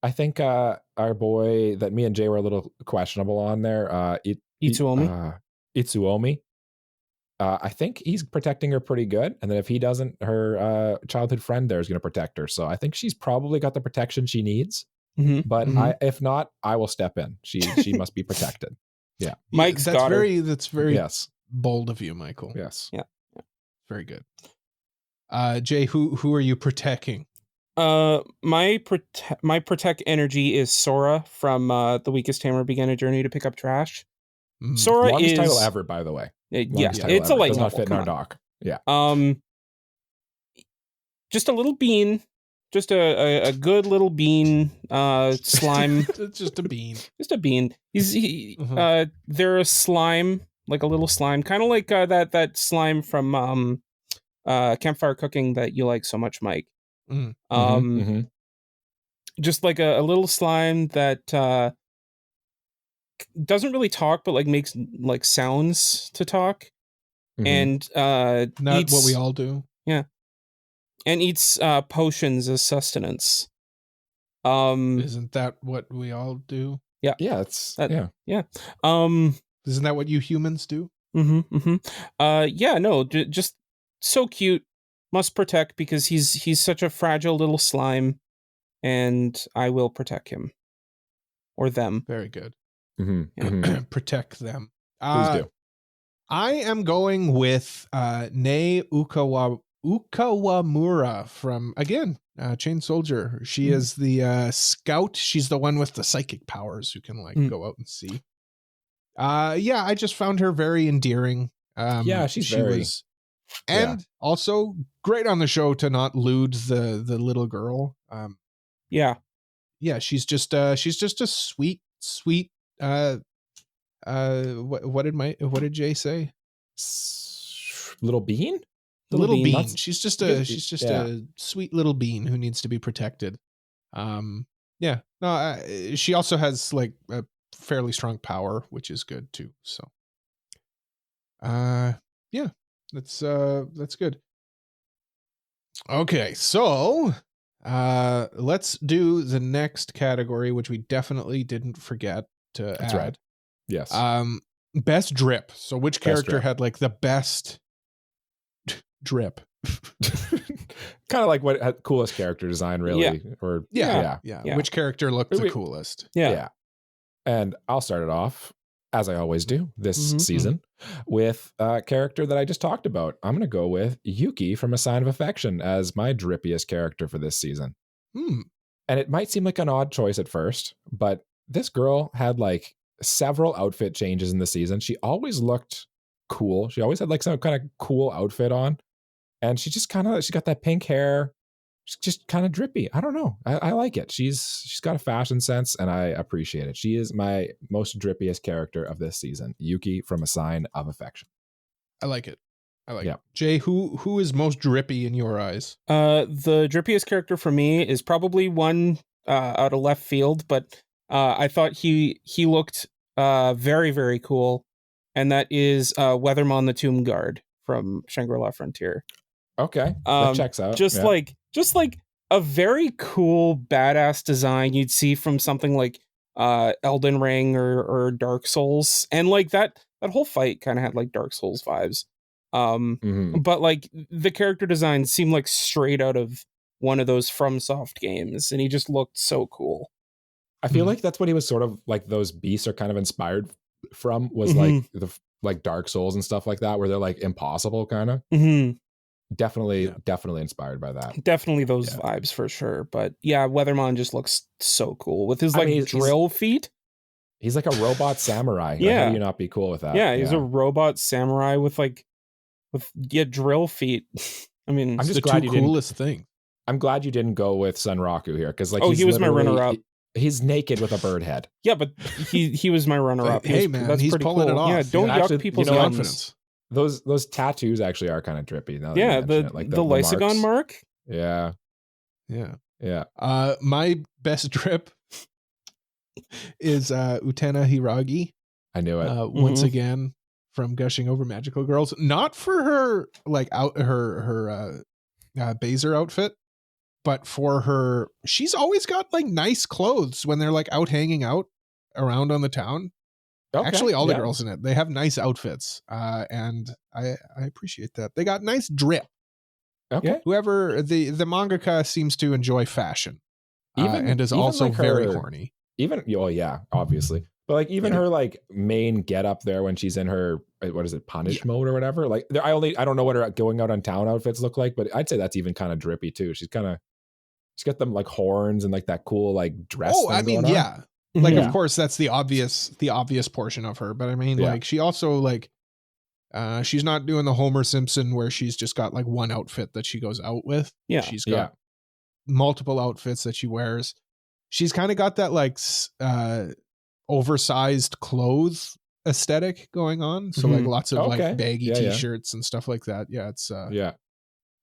I think our boy that me and Jay were a little questionable on there, Itsuomi. I think he's protecting her pretty good, and then if he doesn't, her childhood friend there is going to protect her. So I think she's probably got the protection she needs. But if not, I will step in. She must be protected. Yeah, Mike's got her. That's very bold of you, Michael. Yes, yeah, very good. Jay, who are you protecting? My Protecc Energy is Sora from The Weakest Hammer Began a Journey to Pick Up Trash. Sora longest is title ever, by the way. It's a light does novel. Not fit in our doc. Yeah. Just a little bean, just a good little bean. Slime. It's just a bean. Just a bean. They're a slime, like a little slime, kind of like that slime from Campfire Cooking that you like so much, Mike. Just like a little slime that doesn't really talk, but like makes like sounds to talk, and not what we all do. Yeah, and eats potions as sustenance. Isn't that what we all do? Yeah, it's yeah. Isn't that what you humans do? Yeah, no, just so cute. Must protect because he's such a fragile little slime, and I will protect him or them. Very good. Protect them. Please do. I am going with Nei Ukawamura from, again, Chain Soldier. She is the scout. She's the one with the psychic powers who can like go out and see. Yeah, I just found her very endearing. And also great on the show to not lewd the little girl. Yeah, she's just a sweet what did Jay say? Little bean? Little bean. She's just a sweet little bean who needs to be protected. She also has like a fairly strong power, which is good too. So that's good. Okay, so let's do the next category, which we definitely didn't forget to add. Right. Yes. Best drip. So which character had like the best drip? Kind of like what had coolest character design, really. Yeah. Which character looked the coolest? Yeah. And I'll start it off, as I always do this season, with a character that I just talked about. I'm going to go with Yuki from A Sign of Affection as my drippiest character for this season. And it might seem like an odd choice at first, but this girl had like several outfit changes in the season. She always looked cool. She always had like some kind of cool outfit on. And she got that pink hair. She's just kind of drippy. I don't know. I like it. She's got a fashion sense and I appreciate it. She is my most drippiest character of this season. Yuki from A Sign of Affection. I like it. Jay, who is most drippy in your eyes? The drippiest character for me is probably one out of left field, but I thought he looked very, very cool. And that is Weathermon the Tomb Guard from Shangri-La Frontier. Okay, that checks out. Just like a very cool, badass design you'd see from something like Elden Ring or Dark Souls, and like that whole fight kind of had like Dark Souls vibes. But like the character design seemed like straight out of one of those FromSoft games, and he just looked so cool. I feel like that's what he was sort of like. Those beasts are kind of inspired from was like Dark Souls and stuff like that, where they're like impossible kind of. Definitely inspired by that. Definitely those vibes for sure. But yeah, Weathermon just looks so cool with his like drill feet. He's like a robot samurai. Like, how do you not be cool with that? Yeah, he's a robot samurai with drill feet. I mean, I'm just glad you coolest thing. I'm glad you didn't go with Sunraku here because like he was my runner-up. He's naked with a bird head. Yeah, but he was my runner-up. Hey man, that's he's pretty pulling cool. it off. Yeah, don't yuck people's confidence. Those tattoos actually are kind of drippy. Now the Lysagon mark. Yeah. My best drip is Utena Hiragi. I knew it. Once again from Gushing Over Magical Girls, not for her like her Baser outfit, but for her. She's always got like nice clothes when they're like out hanging out around on the town. Okay, actually, all the girls in it, they have nice outfits, and I appreciate that. They got nice drip. Okay. Whoever the mangaka seems to enjoy fashion, and is also like very horny. Even obviously, but like even her like main get up there when she's in her punish mode or whatever. Like I don't know what her going out on town outfits look like, but I'd say that's even kind of drippy too. She's got them like horns and like that cool like dress. Oh, I mean, yeah. Like, of course, that's the obvious portion of her. But I mean, like, she also like, she's not doing the Homer Simpson where she's just got like one outfit that she goes out with. Yeah. She's got multiple outfits that she wears. She's kind of got that like oversized clothes aesthetic going on. So like lots of like baggy t-shirts and stuff like that. Yeah. It's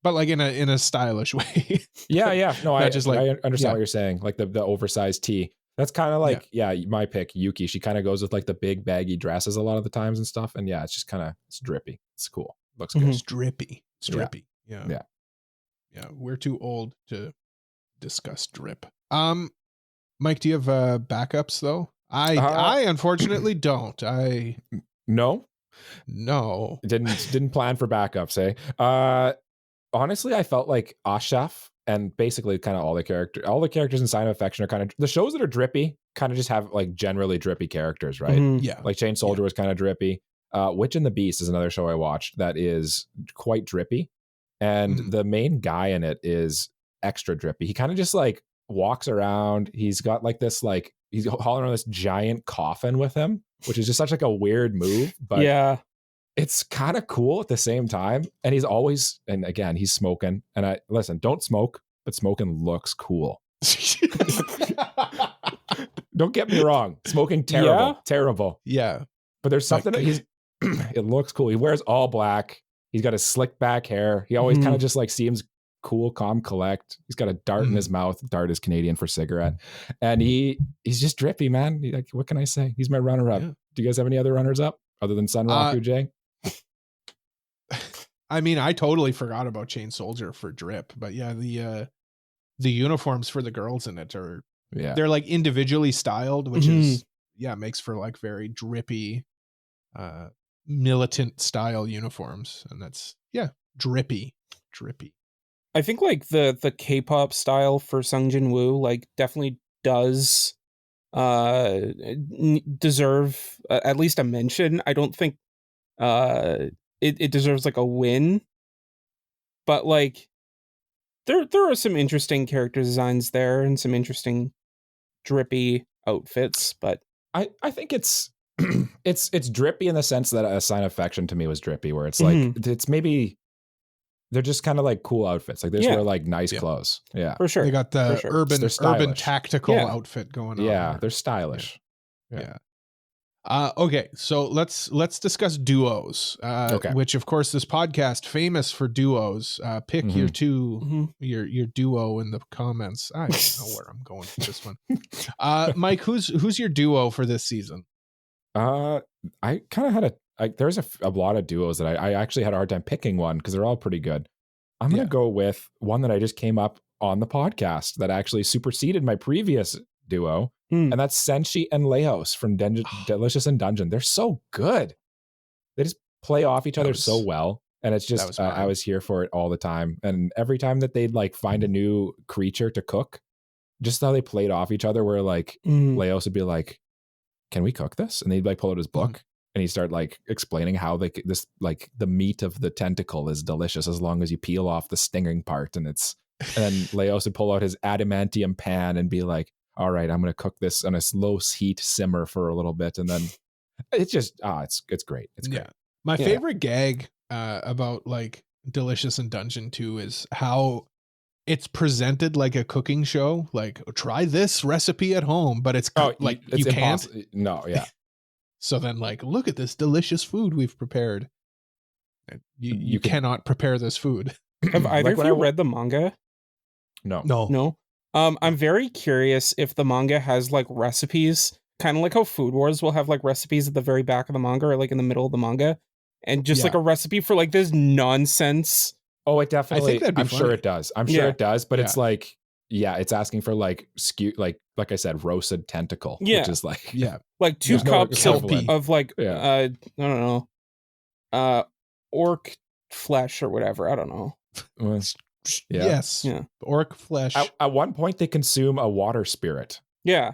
but like in a stylish way. No, I understand what you're saying. Like the oversized tee. That's kind of like, my pick, Yuki. She kind of goes with like the big baggy dresses a lot of the times and stuff. And it's just kind of, it's drippy. It's cool. Looks good. It's drippy. It's drippy. Yeah. Yeah, we're too old to discuss drip. Mike, do you have backups though? I unfortunately don't. No, No. didn't plan for backups, honestly, I felt like Ashaf and basically kind of all the characters in Sign of Affection are kind of the shows that are drippy, kind of just have like generally drippy characters, right? Yeah. Like Chain Soldier was kind of drippy. Witch and the Beast is another show I watched that is quite drippy. And the main guy in it is extra drippy. He kind of just like walks around. He's got like this, like he's hauling on this giant coffin with him, which is just such like a weird move. But yeah, it's kind of cool at the same time. And he's always, and again, he's smoking. And I listen, don't smoke, but smoking looks cool. Don't get me wrong. Smoking, terrible. Yeah. But there's something that it looks cool. He wears all black. He's got his slick back hair. He always kind of just like seems cool, calm, collect. He's got a dart in his mouth. Dart is Canadian for cigarette. And he's just drippy, man. Like, what can I say? He's my runner-up. Yeah. Do you guys have any other runners-up other than Sunraku, Jay? I mean, I totally forgot about Chain Soldier for drip, but yeah, the uniforms for the girls in it are they're like individually styled, which is makes for like very drippy militant style uniforms, and that's drippy. I think like the K-pop style for Sung Jinwoo like definitely does deserve at least a mention. I don't think it deserves like a win, but like there are some interesting character designs there and some interesting drippy outfits. But I think it's it's drippy in the sense that A Sign of Affection to me was drippy, where it's like it's maybe they're just kind of like cool outfits, like they just wear like nice clothes. Yeah, for sure. They got the urban tactical outfit going on. Yeah, they're stylish. Yeah. Okay, so let's discuss duos. Which of course this podcast famous for duos. Pick your your duo in the comments. I don't know where I'm going with this one. Mike, who's your duo for this season? I kind of had there's a lot of duos that I actually had a hard time picking one because they're all pretty good. I'm gonna go with one that I just came up on the podcast that actually superseded my previous duo. And that's Senshi and Leos from Delicious in Dungeon. They're so good. They just play off each other so well. And it's just, I was here for it all the time. And every time that they'd like find a new creature to cook, just how they played off each other, where like Leos would be like, can we cook this? And they'd like pull out his book and he'd start like explaining how this, like the meat of the tentacle is delicious as long as you peel off the stinging part. And then Leos would pull out his adamantium pan and be like, all right, I'm going to cook this on a low heat simmer for a little bit. And then it's just, it's great. It's great. Yeah. My favorite gag about like Delicious in Dungeon 2 is how it's presented like a cooking show. Like, try this recipe at home, but it's like, you can't. No, yeah. So then like, look at this delicious food we've prepared. You cannot prepare this food. Have either of you read the manga? No. I'm very curious if the manga has like recipes, kind of like how Food Wars will have like recipes at the very back of the manga or like in the middle of the manga, and just like a recipe for like this nonsense. Oh, it definitely. I think that'd be I'm funny. sure it does. I'm sure it does, but it's like, it's asking for like like I said, roasted tentacle, which is like like 2 cups of like I don't know, orc flesh or whatever. I don't know. Yes. Orc flesh. At one point, they consume a water spirit. Yeah.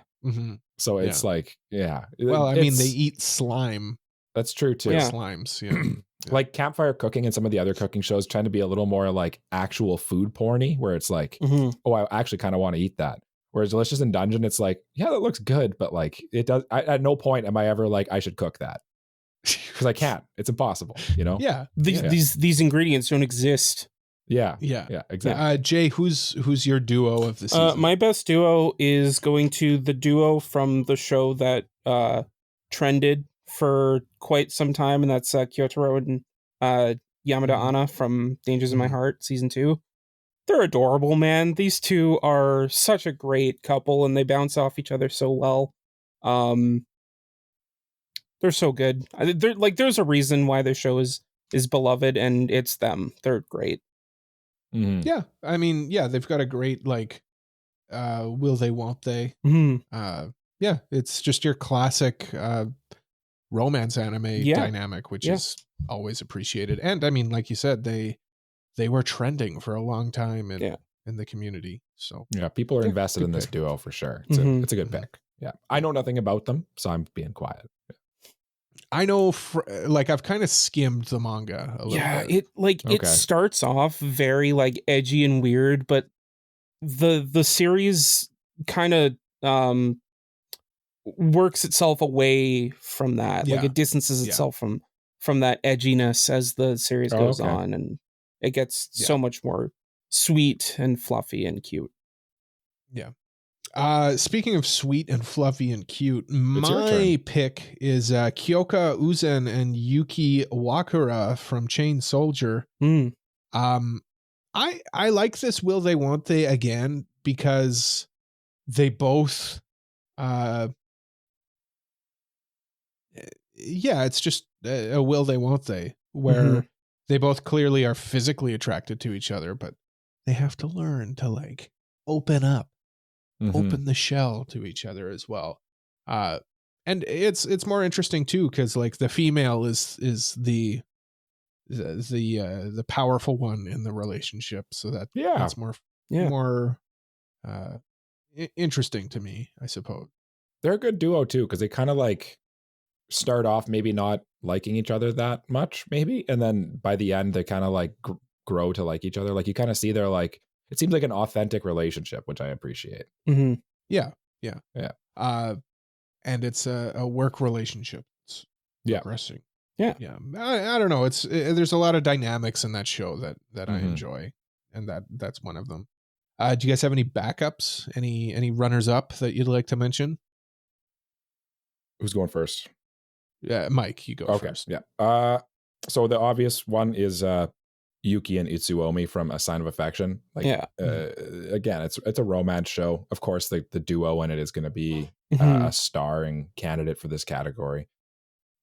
So it's like, Well, I mean, they eat slime. That's true too. Slimes. Yeah. Like Campfire Cooking and some of the other cooking shows tend to be a little more like actual food porny, where it's like, oh, I actually kind of want to eat that. Whereas Delicious in Dungeon, it's like, yeah, that looks good, but like it does. At no point am I ever like, I should cook that, because I can't. It's impossible. You know. Yeah. These ingredients don't exist. Yeah, exactly. Jay, who's your duo of the season? My best duo is going to the duo from the show that trended for quite some time, and that's Kyotaro and Yamada Anna from Dangers in My Heart season 2. They're adorable, man. These two are such a great couple, and they bounce off each other so well. They're so good. They're like, there's a reason why their show is beloved, and it's them. They're great. Mhm. Yeah, I mean, yeah, they've got a great like will they won't they. Yeah, it's just your classic romance anime Yeah. dynamic, which Yeah. is always appreciated. And I mean, like you said, they were trending for a long time in the community. So Yeah, people are yeah, invested good in this pick. duo for sure. Mhm. It's a good Mhm. pick. Yeah. I know nothing about them, so I'm being quiet. I know, like I've kind of skimmed the manga a little Yeah, bit. it Okay. starts off very like edgy and weird, but the series kind of works itself away from that. Like Yeah. it distances Yeah. itself from that edginess as the series Oh, goes okay. on, and it gets Yeah. so much more sweet and fluffy and cute. Yeah. Speaking of sweet and fluffy and cute, your my turn. pick is Kyoka Uzen and Yuki Wakura from Chain Soldier. Mm. I like this will they won't they again because they both yeah, it's just a will they won't they where they both clearly are physically attracted to each other, but they have to learn to like open up, Mhm. open the shell to each other as well. And it's more interesting too because like the female is the powerful one in the relationship, so Yeah. that's more Yeah. interesting to me, I suppose. They're a good duo too, because they kind of like start off maybe not liking each other that much, maybe, and then by the end they kind of like grow to like each other. Like you kind of see they're like it seems like an authentic relationship, which I appreciate. Mm-hmm. Yeah. And it's a work relationship. It's Yeah. progressing. Yeah. Yeah. I don't know. There's a lot of dynamics in that show that I Mhm. enjoy, and that's one of them. Do you guys have any backups? Any runners up that you'd like to mention? Who's going first? Yeah, Mike, you go first. Yeah. So the obvious one is Yuki and Itsuomi from A Sign of Affection. Like, Yeah. Again, it's a romance show. Of course, the duo in it is going to be Mhm. a starring candidate for this category.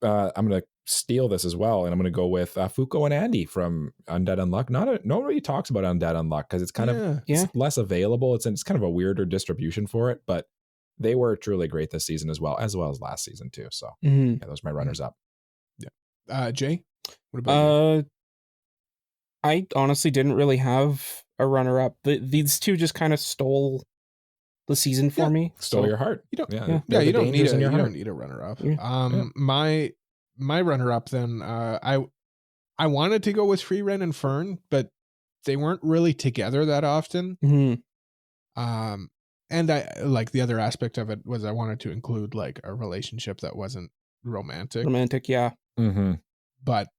I'm going to steal this as well, and I'm going to go with Fuko and Andy from Undead Unluck. Nobody talks about Undead Unluck because it's kind of it's less available. It's kind of a weirder distribution for it, but they were truly great this season as well as last season too. So yeah, those are my runners up. Yeah. Jay, what about you? I honestly didn't really have a runner up. These two just kind of stole the season for me. Stole your heart. You don't. Yeah, You don't need a runner up. Yeah. My runner up then. I wanted to go with Frieren and Fern, but they weren't really together that often. Mm-hmm. And I like the other aspect of it was I wanted to include like a relationship that wasn't romantic. Yeah. Mm-hmm. But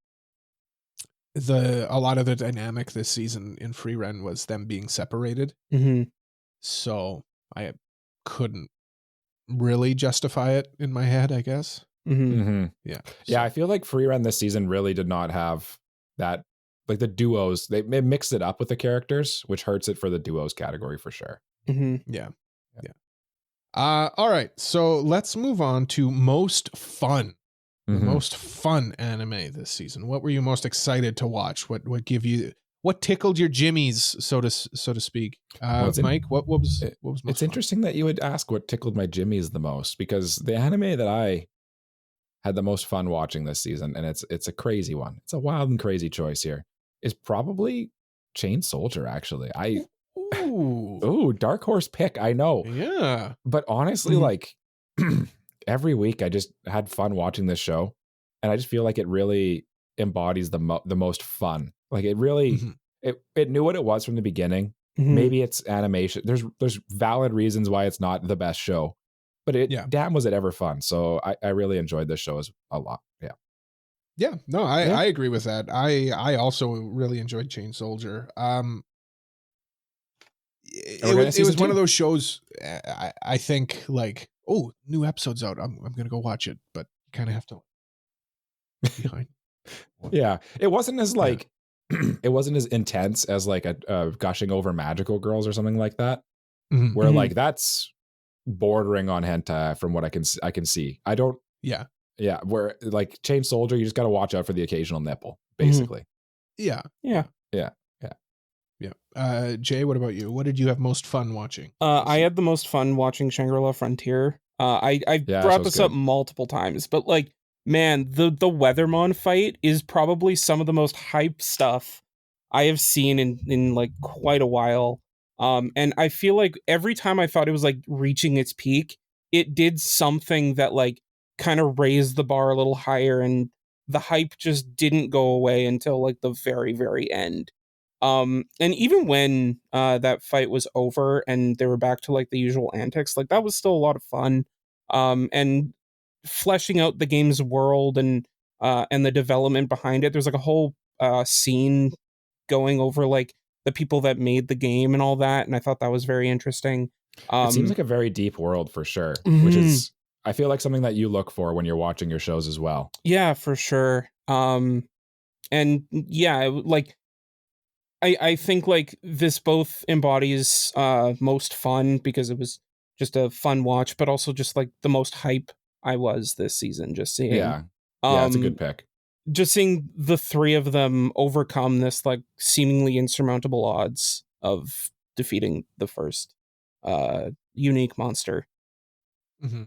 a lot of the dynamic this season in Frieren was them being separated. Mm-hmm. So I couldn't really justify it in my head, I guess. Mm-hmm. Mm-hmm. Yeah. Yeah, I feel like Frieren this season really did not have that. Like the duos, they mixed it up with the characters, which hurts it for the duos category for sure. Mm-hmm. Yeah. All right. So let's move on to most fun. The most fun anime this season. What were you most excited to watch? What tickled your jimmies, so to speak? Mike, what was most It's fun? interesting that you would ask what tickled my jimmies the most, because the anime that I had the most fun watching this season, and it's a crazy one. It's a wild and crazy choice here, is probably Chain Soldier, actually. Ooh, dark horse pick, I know. Yeah. But honestly, like every week I just had fun watching this show, and I just feel like it really embodies the most fun. Like it really it knew what it was from the beginning. Maybe it's animation. There's valid reasons why it's not the best show, but damn was it ever fun. So I really enjoyed this show a lot. Yeah. Yeah, no, I agree with that. I also really enjoyed Chain Soldier. It was one of those shows. I think like, oh, new episode's out. I'm gonna go watch it, but you kind of have to behind. Yeah, it wasn't as like it wasn't as intense as like a gushing over magical girls or something like that, where like that's bordering on hentai from what I can see. I don't. Yeah, where like Chain Soldier, you just got to watch out for the occasional nipple, basically. Yeah. Jay, what about you? What did you have most fun watching? I had the most fun watching Shangri-La Frontier. I Yeah, that brought show's this up good. multiple times, but like, man, the Weathermon fight is probably some of the most hype stuff I have seen in like quite a while. And I feel like every time I thought it was like reaching its peak, it did something that like kind of raised the bar a little higher, and the hype just didn't go away until like the very, very end. And even when that fight was over and they were back to like the usual antics, like that was still a lot of fun. And fleshing out the game's world and the development behind it. There's like a whole scene going over like the people that made the game and all that, and I thought that was very interesting. It seems like a very deep world for sure, which Mhm. is, I feel like, something that you look for when you're watching your shows as well. Yeah, for sure. And yeah, like I think like this both embodies most fun because it was just a fun watch, but also just like the most hype I was this season, just seeing Yeah. Yeah, it's a good um pick. just seeing the three of them overcome this like seemingly insurmountable odds of defeating the first unique monster. Mm-hmm.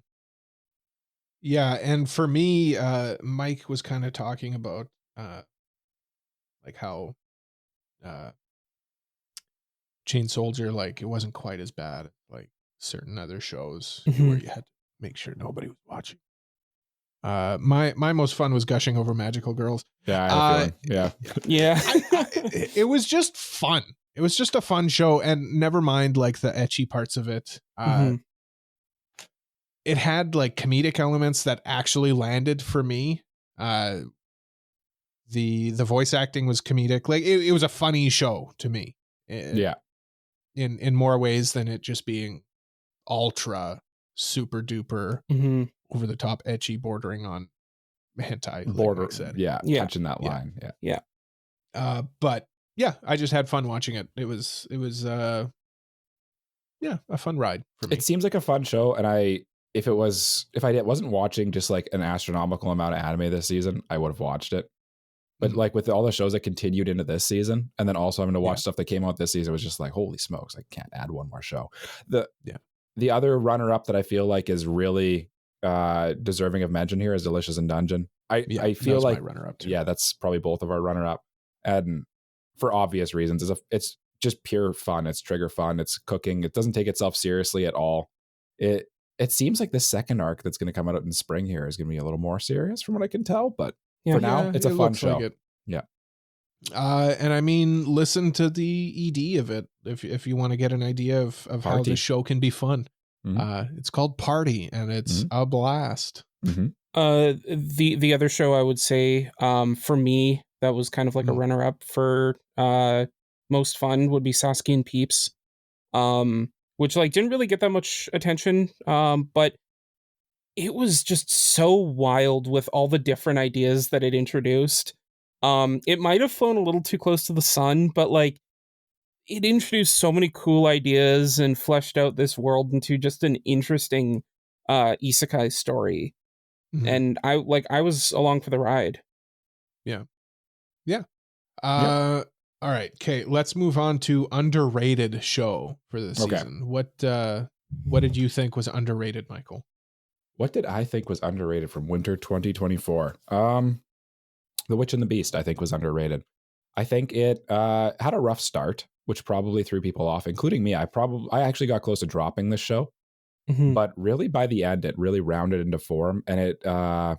Yeah, and for me, Mike was kind of talking about like how uh Chain Soldier, like it wasn't quite as bad like certain other shows where you had to make sure nobody was watching. My most fun was gushing over Magical Girls. Yeah, I had a feeling. Yeah. Yeah. It was just fun. It was just a fun show, and never mind like the etchy parts of it. Mhm. It had like comedic elements that actually landed for me. The voice acting was comedic. Like it was a funny show to me. Yeah. In more ways than it just being ultra super duper Mhm. over the top etchy bordering on hentai, like Border. Mike said. Yeah. Yeah. Touching that line. Yeah. But yeah, I just had fun watching it. It was yeah, a fun ride for me. It seems like a fun show, and if I wasn't watching just like an astronomical amount of anime this season, I would have watched it. But like with all the shows that continued into this season, and then also having to watch stuff that came out this season, it was just like, holy smokes, I can't add one more show. The other runner up that I feel like is really deserving of mention here is Delicious in Dungeon. I feel like my runner up too. Yeah, that's probably both of our runner up, and for obvious reasons. It's just pure fun. It's trigger fun. It's cooking. It doesn't take itself seriously at all. It seems like the second arc that's going to come out in spring here is going to be a little more serious from what I can tell, but for now, it's a fun show. Like it. Yeah. And I mean, listen to the ED of it if you want to get an idea of how the show can be fun. Mm-hmm. It's called Party, and it's a blast. Mm-hmm. The other show I would say for me that was kind of like a runner up for most fun would be Sasuke and Peeps, which like didn't really get that much attention, but it was just so wild with all the different ideas that it introduced. It might have flown a little too close to the sun, but like it introduced so many cool ideas and fleshed out this world into just an interesting isekai story. And I was along for the ride. Yeah. All right. Okay. Let's move on to underrated show for this season. What did you think was underrated, Michael? What did I think was underrated from winter 2024? The Witch and the Beast, I think, was underrated. I think it had a rough start, which probably threw people off, including me. I actually got close to dropping this show. But really by the end, it really rounded into form, and it kind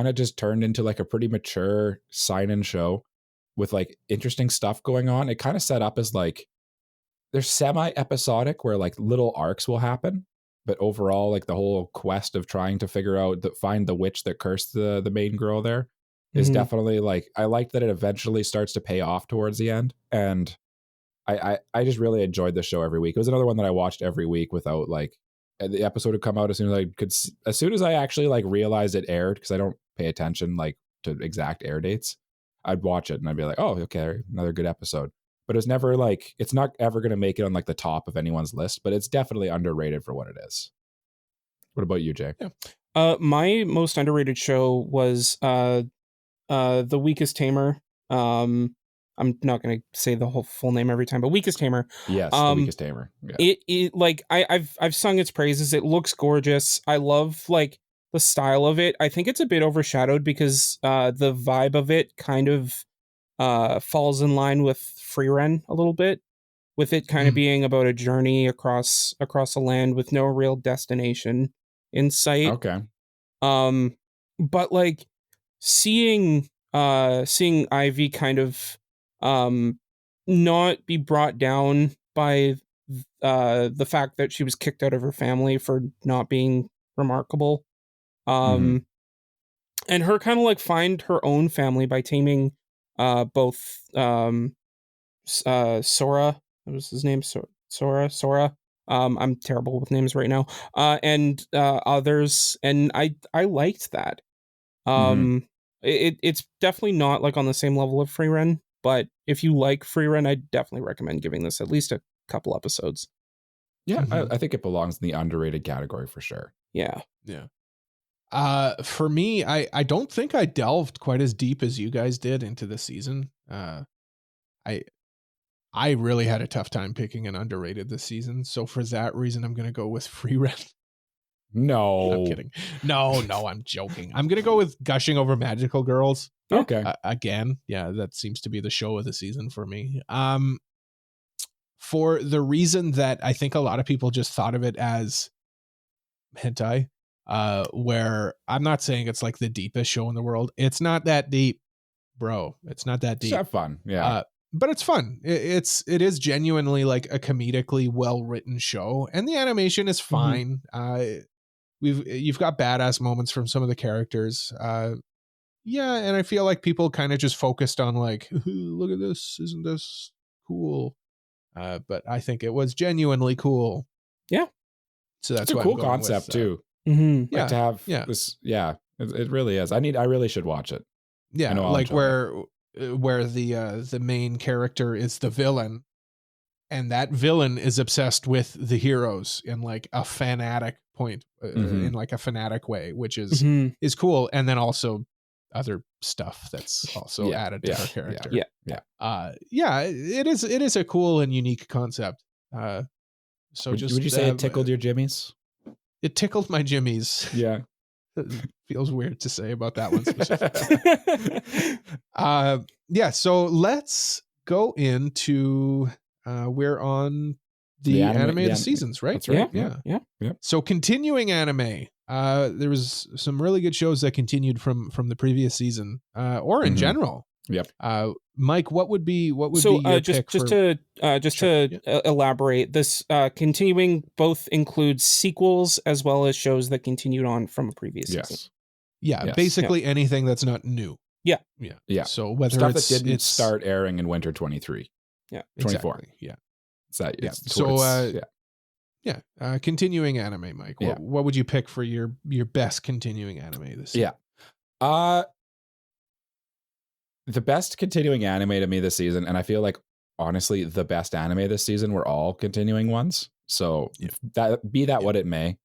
of just turned into like a pretty mature sign-in show with like interesting stuff going on. It kind of set up as like they're semi-episodic where like little arcs will happen, but overall like the whole quest of trying to figure out find the witch that cursed the main girl there is definitely like, I like that it eventually starts to pay off towards the end, and I just really enjoyed the show every week. It was another one that I watched every week without like the episode would come out as soon as I could, as soon as I actually like realized it aired, because I don't pay attention like to exact air dates. I'd watch it and I'd be like, oh, okay, another good episode. But it's never like, it's not ever going to make it on like the top of anyone's list, but it's definitely underrated for what it is. What about you, Jay? Yeah. My most underrated show was The Weakest Tamer. I'm not going to say the whole full name every time, but Weakest Tamer. Yes, the Weakest Tamer. Yeah. It like I've sung its praises. It looks gorgeous. I love like the style of it. I think it's a bit overshadowed because the vibe of it kind of falls in line with frieren a little bit, with it kind of being about a journey across a land with no real destination in sight. Okay. But like seeing Ivy kind of not be brought down by the fact that she was kicked out of her family for not being remarkable, and her kind of like find her own family by taming both Sora, what was his name? Sora. I'm terrible with names right now. And others, and I liked that. It's definitely not like on the same level of frieren, but if you like frieren, I definitely recommend giving this at least a couple episodes. Yeah, I think it belongs in the underrated category for sure. Yeah. For me, I don't think I delved quite as deep as you guys did into the season. I really had a tough time picking an underrated this season. So for that reason, I'm going to go with frieren. No. I'm kidding. No, I'm joking. I'm going to go with Gushing Over Magical Girls. Okay. Again, yeah, that seems to be the show of the season for me. For the reason that I think a lot of people just thought of it as hentai, where I'm not saying it's like the deepest show in the world. It's not that deep, bro. It's not that deep. Just have fun. Yeah. But it's fun. It is genuinely like a comedically well written show, and the animation is fine. You've got badass moments from some of the characters. Yeah, and I feel like people kind of just focused on like, look at this, isn't this cool? But I think it was genuinely cool. Yeah. So that's it's a cool concept too. Yeah. Like to have this. Yeah, it really is. I really should watch it. Yeah, like where the main character is the villain, and that villain is obsessed with the heroes in like a fanatic point, in like a fanatic way, which is cool. And then also other stuff that's also added to her character. It is a cool and unique concept. So would you say it tickled your jimmies? It tickled my jimmies. Yeah. Feels weird to say about that one specifically. So let's go into we're on the anime of the seasons, right? That's right. Yeah. So continuing anime. There was some really good shows that continued from the previous season, or in general. Yep. Mike, what would be your pick to elaborate, this continuing both includes sequels as well as shows that continued on from a previous season. Yeah, basically anything that's not new. Yeah. So whether stuff that didn't start airing in winter 23. Yeah. 24. Exactly. Yeah. Continuing anime, Mike. What would you pick for your best continuing anime this season? The best continuing anime to me this season, and I feel like honestly the best anime this season were all continuing ones. So that what it may,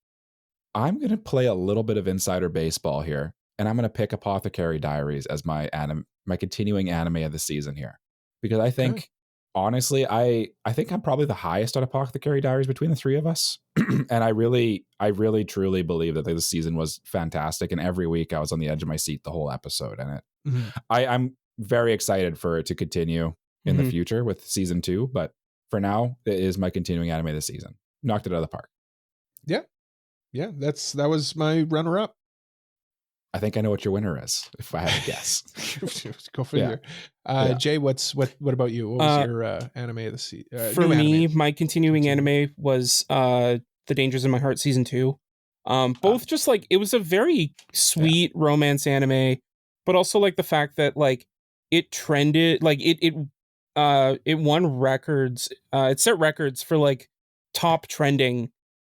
I'm going to play a little bit of insider baseball here, and I'm going to pick Apothecary Diaries as my continuing anime of the season here, because I think honestly, I think I'm probably the highest on Apothecary Diaries between the three of us. And I really truly believe that this season was fantastic, and every week I was on the edge of my seat the whole episode, and I'm very excited for it to continue in the future with season 2, but for now it is my continuing anime this season. Knocked it out of the park. That was my runner up. I think I know what your winner is, if I had to guess. Go figure. Jay, what about you? What was your anime of the season? For me, my continuing anime was The Dangers in My Heart season 2. Both just like, it was a very sweet romance anime, but also like the fact that like it trended, like it won records. It set records for like top trending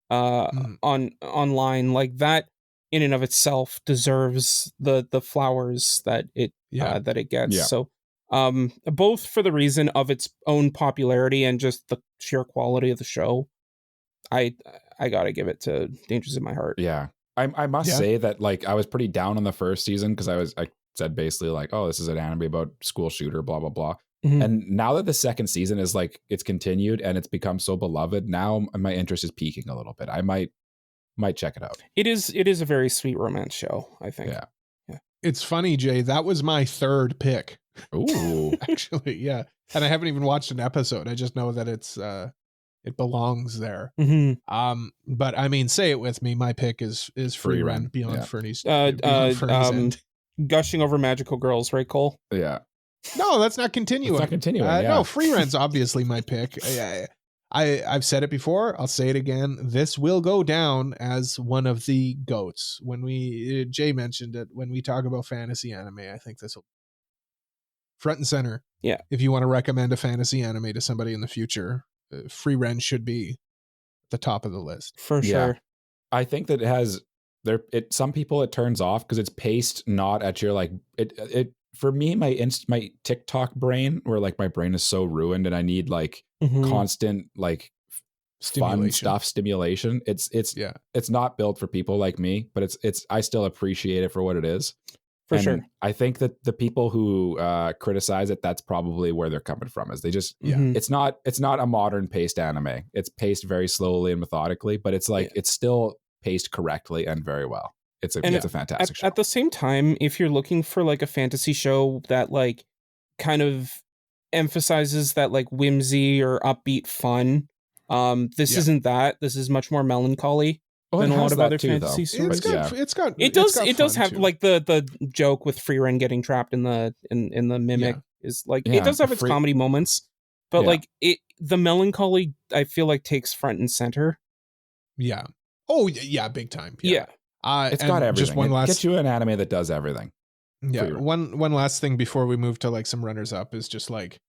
online. Like that in and of itself deserves the flowers that it gets. Yeah. So both for the reason of its own popularity and just the sheer quality of the show, I gotta give it to Dangers in My Heart. Yeah. I must say that like I was pretty down on the first season because I said basically like, oh, this is an anime about school shooter, blah blah blah. Mhm. And now that the second season is like it's continued and it's become so beloved, now my interest is peaking a little bit. I might check it out. It is a very sweet romance show, I think. Yeah. It's funny, Jay. That was my third pick. Ooh. Actually, yeah. And I haven't even watched an episode. I just know that it belongs there. Mm-hmm. But I mean, say it with me. My pick is Frieren Beyond Yeah. Fernie's End. Gushing over magical girls, right, Cole? Yeah. No, that's not continuing. It's not continuing. No, Frieren's obviously my pick. I've said it before. I'll say it again. This will go down as one of the GOATs. When Jay mentioned it, when we talk about fantasy anime, I think this will front and center. Yeah. If you want to recommend a fantasy anime to somebody in the future, Frieren should be at the top of the list. For sure. I think that it has some people it turns off because it's paced not at your like it for me, my TikTok brain, where like my brain is so ruined and I need like constant like fun stuff, stimulation. It's not built for people like me, but I still appreciate it for what it is. For sure. I think that the people who criticize it, that's probably where they're coming from. Is they just it's not a modern paced anime. It's paced very slowly and methodically, but it's like it's still paced correctly and very well. It's a fantastic show. At the same time, if you're looking for like a fantasy show that like kind of emphasizes that like whimsy or upbeat fun, this isn't that. This is much more melancholy than a lot of other fantasy stories. It does have like the joke with Frieren getting trapped in the mimic is like it does have its comedy moments, but like the melancholy I feel like takes front and center. Yeah. Oh yeah, big time. Yeah. It's got everything. Just one last, get you an anime that does everything. Yeah. One last thing before we move to like some runners up is just like,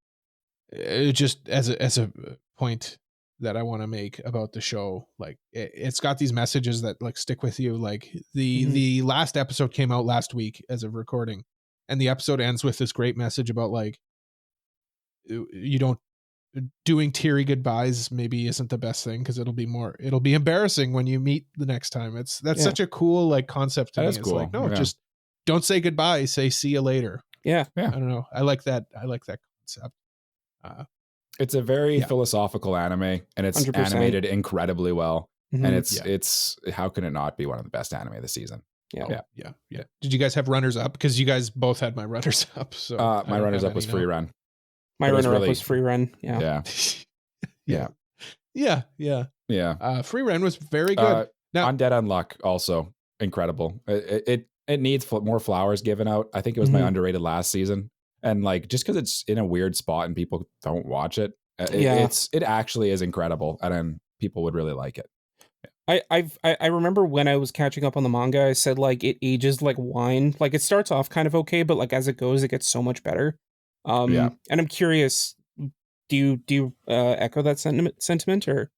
just as a point that I want to make about the show. Like it's got these messages that like stick with you. Like the last episode came out last week as of recording, and the episode ends with this great message about like, doing teary goodbyes maybe isn't the best thing because it'll be embarrassing when you meet the next time. That's such a cool like concept to me. It's cool. Like, no, just don't say goodbye, say see you later. Yeah. I don't know. I like that concept. It's a very philosophical anime, and it's 100%. Animated incredibly well. And it's how can it not be one of the best anime this season? Yeah. Did you guys have runners up? Because you guys both had my runners up. So my runners up was Frieren. My runner-up was Frieren. Yeah. Frieren was very good. Now, Undead Unluck also incredible. It needs more flowers given out. I think it was my underrated last season, and like just because it's in a weird spot and people don't watch it, it actually is incredible, and then people would really like it. I remember when I was catching up on the manga, I said like it ages like wine. Like it starts off kind of okay, but like as it goes, it gets so much better. And I'm curious, do you echo that sentiment or?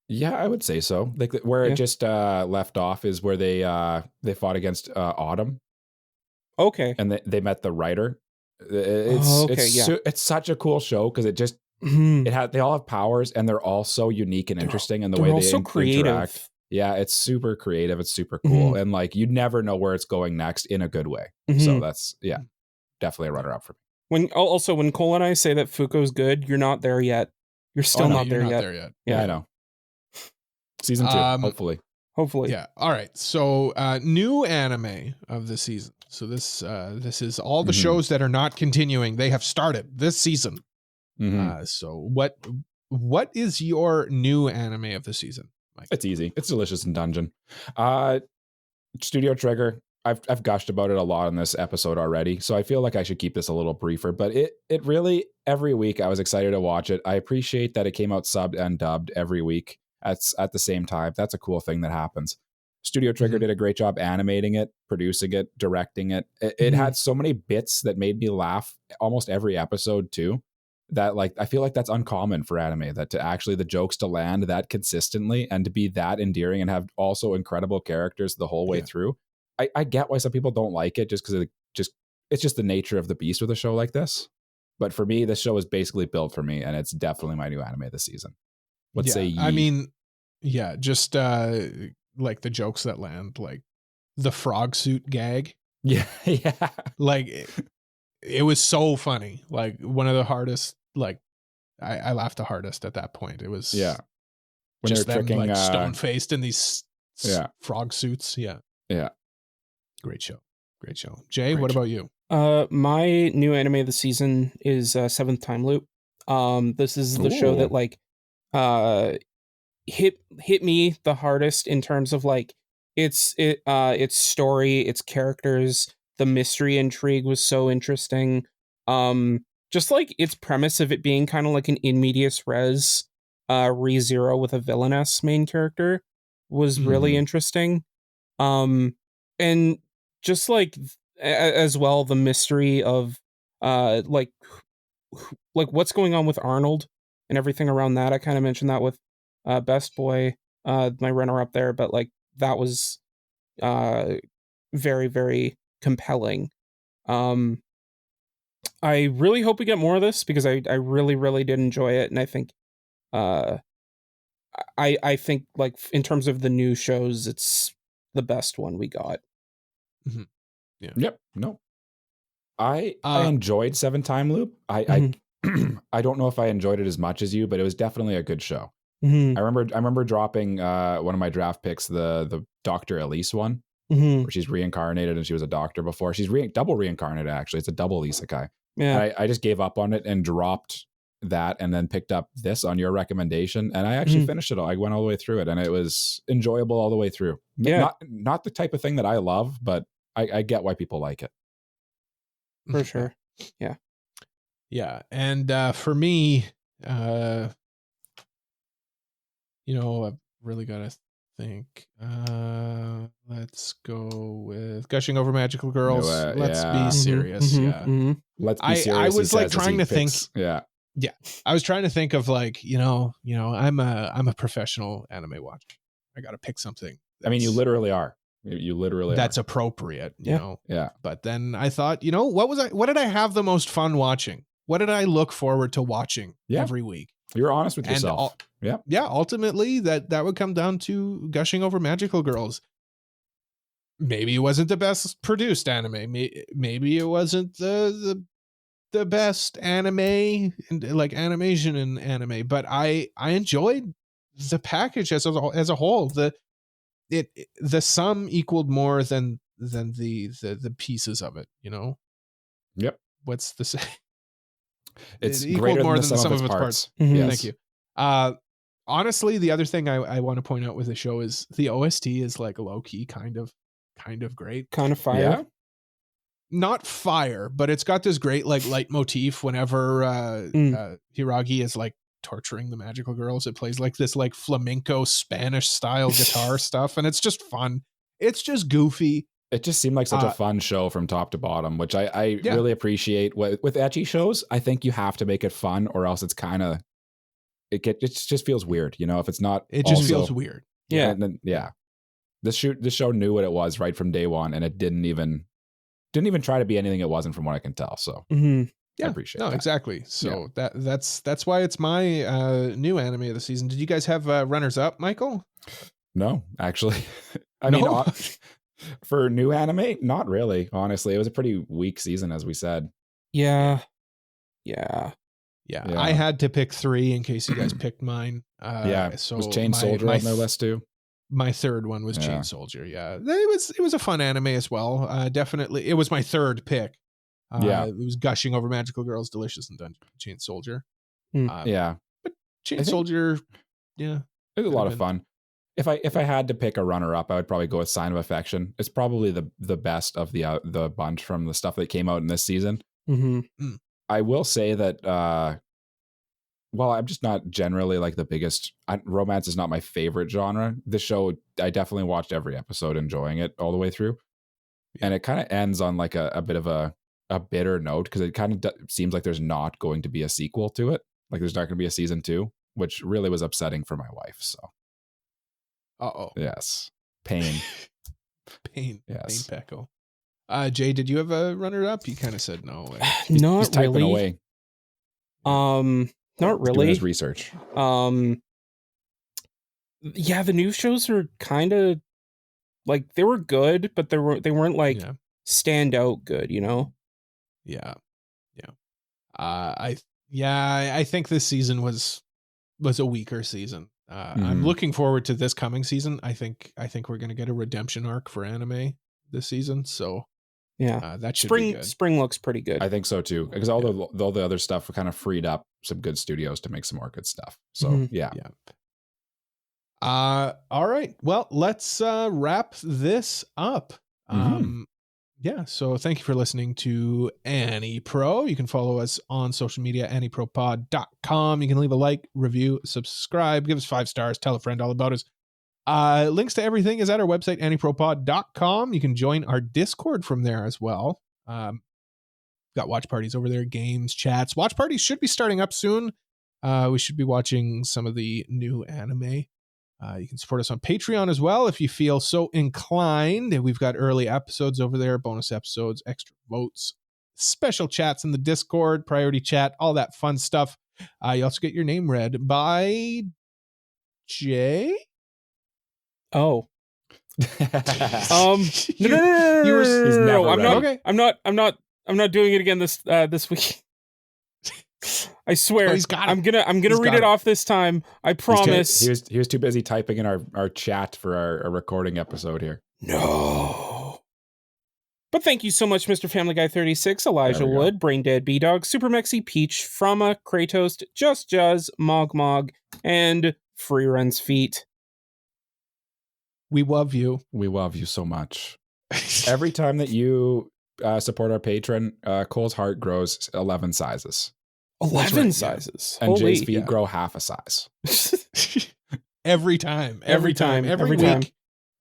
Yeah, I would say so. Like where it just left off is where they fought against Autumn. Okay. And they met the writer. It's such a cool show because it just they all have powers and they're all so unique and interesting in the way they interact. Yeah, it's super creative. It's super cool, and like you never know where it's going next in a good way. So that's definitely a runner up for me. When Cole and I say that Fuko's good, you're not there yet. You're still not there yet. Yeah, I know. Season 2, hopefully. Yeah. All right. So new anime of the season. So this is all the shows that are not continuing. They have started this season. So what is your new anime of the season, Mike? It's easy. It's Delicious in Dungeon. Studio Trigger. I've gushed about it a lot in this episode already, so I feel like I should keep this a little briefer, but it really, every week I was excited to watch it. I appreciate that it came out subbed and dubbed every week at the same time. That's a cool thing that happens. Studio Trigger did a great job animating it, producing it, directing it. It had so many bits that made me laugh almost every episode too, that like I feel like that's uncommon for anime, that to actually the jokes to land that consistently and to be that endearing and have also incredible characters the whole way through. I get why some people don't like it just because it's just the nature of the beast with a show like this. But for me, this show is basically built for me, and it's definitely my new anime this season. What say ye? I mean, just like the jokes that land, like the frog suit gag. Yeah. Like it was so funny. Like one of the hardest, like I laughed the hardest at that point. It was Yeah. When just they're them tricking like stone faced in these yeah. frog suits. Yeah. Yeah. Great show. Great show. Jay, Great what show. about you? My new anime of the season is Seventh Time Loop. This is the show that like hit me the hardest in terms of like its story, its characters, the mystery intrigue was so interesting. Just like its premise of it being kind of like an in medias res ReZero with a villainess main character was really interesting. And just like as well the mystery of like what's going on with Arnold and everything around that. I kind of mentioned that with Best Boy, my runner up there, but like that was very, very compelling. I really hope we get more of this because I really, really did enjoy it, and I think I think like in terms of the new shows, it's the best one we got. Mm-hmm. Yeah. Yep. No. I enjoyed Seven Time Loop. I don't know if I enjoyed it as much as you, but it was definitely a good show. Mm-hmm. I remember dropping one of my draft picks, the Dr. Elise one, Mm-hmm. where she's reincarnated and she was a doctor before. She's double reincarnated, actually. It's a double isekai. Yeah. I just gave up on it and dropped that and then picked up this on your recommendation. And I actually finished it all. I went all the way through it and it was enjoyable all the way through. Yeah. Not the type of thing that I love, but I get why people like it. For sure. Yeah. Yeah. And for me, I've really got to think. Let's go with Gushing Over Magical Girls. Let's be serious. Yeah. Let's be serious. I was like trying to think. Yeah. Yeah. I was trying to think of like, I'm a professional anime watcher. I got to pick something. I mean, you literally are. You literally that's are. appropriate, you know. Yeah. But then I thought, what did I have the most fun watching? What did I look forward to watching every week? You're honest with yourself. Yeah. Ultimately, that would come down to Gushing Over Magical Girls. Maybe it wasn't the best produced anime. Maybe it wasn't the best anime and like animation in anime. But I enjoyed the package as a whole. The sum equaled more than the pieces of it. Yep. What's the say? It's it greater more than the sum of its parts. Mm-hmm. Yes. Thank you. Honestly, the other thing I want to point out with the show is the OST is like low key, kind of great, kind of fire. Yeah. Not fire, but it's got this great like leitmotif whenever Hiragi is like torturing the magical girls. It plays like this like flamenco Spanish style guitar stuff, and it's just fun. It's just goofy. It just seemed like such a fun show from top to bottom, which I really appreciate. With ecchi shows, I think you have to make it fun, or else it's kind of it just feels weird, if it's not. It just feels weird. Yeah, and then, This show knew what it was right from day one, and it didn't even try to be anything it wasn't, from what I can tell. So yeah, I appreciate that. Exactly. So that's why it's my new anime of the season. Did you guys have runners up, Michael? No, actually, I mean, for new anime, not really. Honestly, it was a pretty weak season, as we said. Yeah. I had to pick 3 in case you guys picked mine. So was Chain Soldier on their list too? My third one was Chain Soldier. Yeah, it was a fun anime as well. Definitely, it was my third pick. It was Gushing Over Magical Girls, Delicious and Dungeon, Chain Soldier. But Chain Soldier, it was a lot of fun. If I had to pick a runner up, I would probably go with Sign of Affection. It's probably the best of the bunch from the stuff that came out in this season. Mm-hmm. I will say that well, I'm just not generally like the biggest. Romance is not my favorite genre. This show, I definitely watched every episode, enjoying it all the way through, and it kind of ends on like a bit of a bitter note, because it kind of seems like there's not going to be a sequel to it. Like there's not going to be a season 2, which really was upsetting for my wife. So. Yes. Pain. Yes. Pain Pecco. Jay, did you have a runner up? You kind of said no. Not he's typing really. Away. Not really. Doing his research. Yeah, the new shows are kind of like they were good, but they weren't like stand out good, Yeah. I think this season was a weaker season. I'm looking forward to this coming season. I think we're gonna get a redemption arc for anime this season. So yeah, that should be good. Spring looks pretty good. I think so too, because all the other stuff kind of freed up some good studios to make some more good stuff. So yeah. All right. Well, let's wrap this up. Yeah, so thank you for listening to AniPro. You can follow us on social media, AniProPod.com. You can leave a like, review, subscribe, give us 5 stars, tell a friend all about us. Links to everything is at our website, AniProPod.com. You can join our Discord from there as well. Got watch parties over there, games, chats. Watch parties should be starting up soon. We should be watching some of the new anime. You can support us on Patreon as well if you feel so inclined. We've got early episodes over there, bonus episodes, extra votes, special chats in the Discord, priority chat, all that fun stuff. You also get your name read by Jay. Oh. No. Okay. I'm not doing it again this week. I swear, I'm gonna read it off this time. I promise. He was too busy typing in our chat for our recording episode here. No. But thank you so much, Mr. Family Guy 36, Elijah Wood, Braindead B-Dog, Super Mexi Peach, Frama, Kratos, Just Juzz, Mog, and Freeren's Feet. We love you. We love you so much. Every time that you support our patron, Cole's heart grows 11 sizes. 11 sizes. And Jay's feet grow half a size. Every week.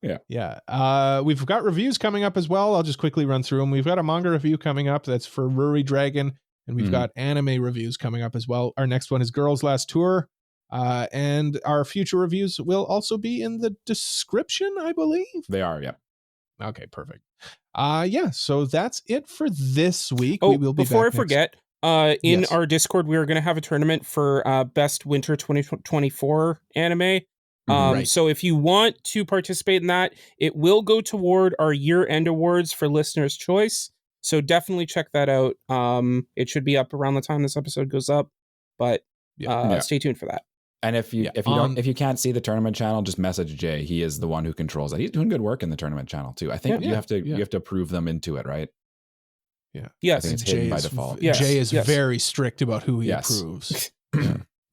Yeah. We've got reviews coming up as well. I'll just quickly run through them. We've got a manga review coming up. That's for Ruridragon. And we've got anime reviews coming up as well. Our next one is Girls Last Tour. And our future reviews will also be in the description, I believe. They are, yeah. Okay, perfect. So that's it for this week. Oh, we will be before back I forget, in our Discord, we are going to have a tournament for best winter 2024 anime. So if you want to participate in that, it will go toward our year-end awards for listener's choice. So definitely check that out. It should be up around the time this episode goes up, but stay tuned for that. And if you can't see the tournament channel, just message Jay. He is the one who controls it. He's doing good work in the tournament channel too. I think you have to approve them into it, right? Yeah. Yes. I think it's hidden by default. Jay is very strict about who he approves.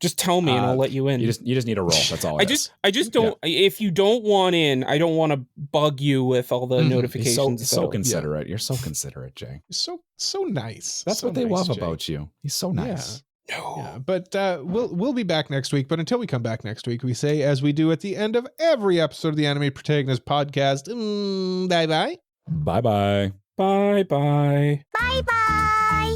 Just tell me and I'll let you in. You just need a roll. That's all. I just don't. If you don't want in, I don't want to bug you with all the notifications. He's so considerate. You're so considerate, Jay. So nice. That's what they love about you. He's so nice. No. Yeah, but we'll be back next week. But until we come back next week, we say, as we do at the end of every episode of the Anime Protagonist podcast, bye bye. Bye bye. Bye bye. Bye bye.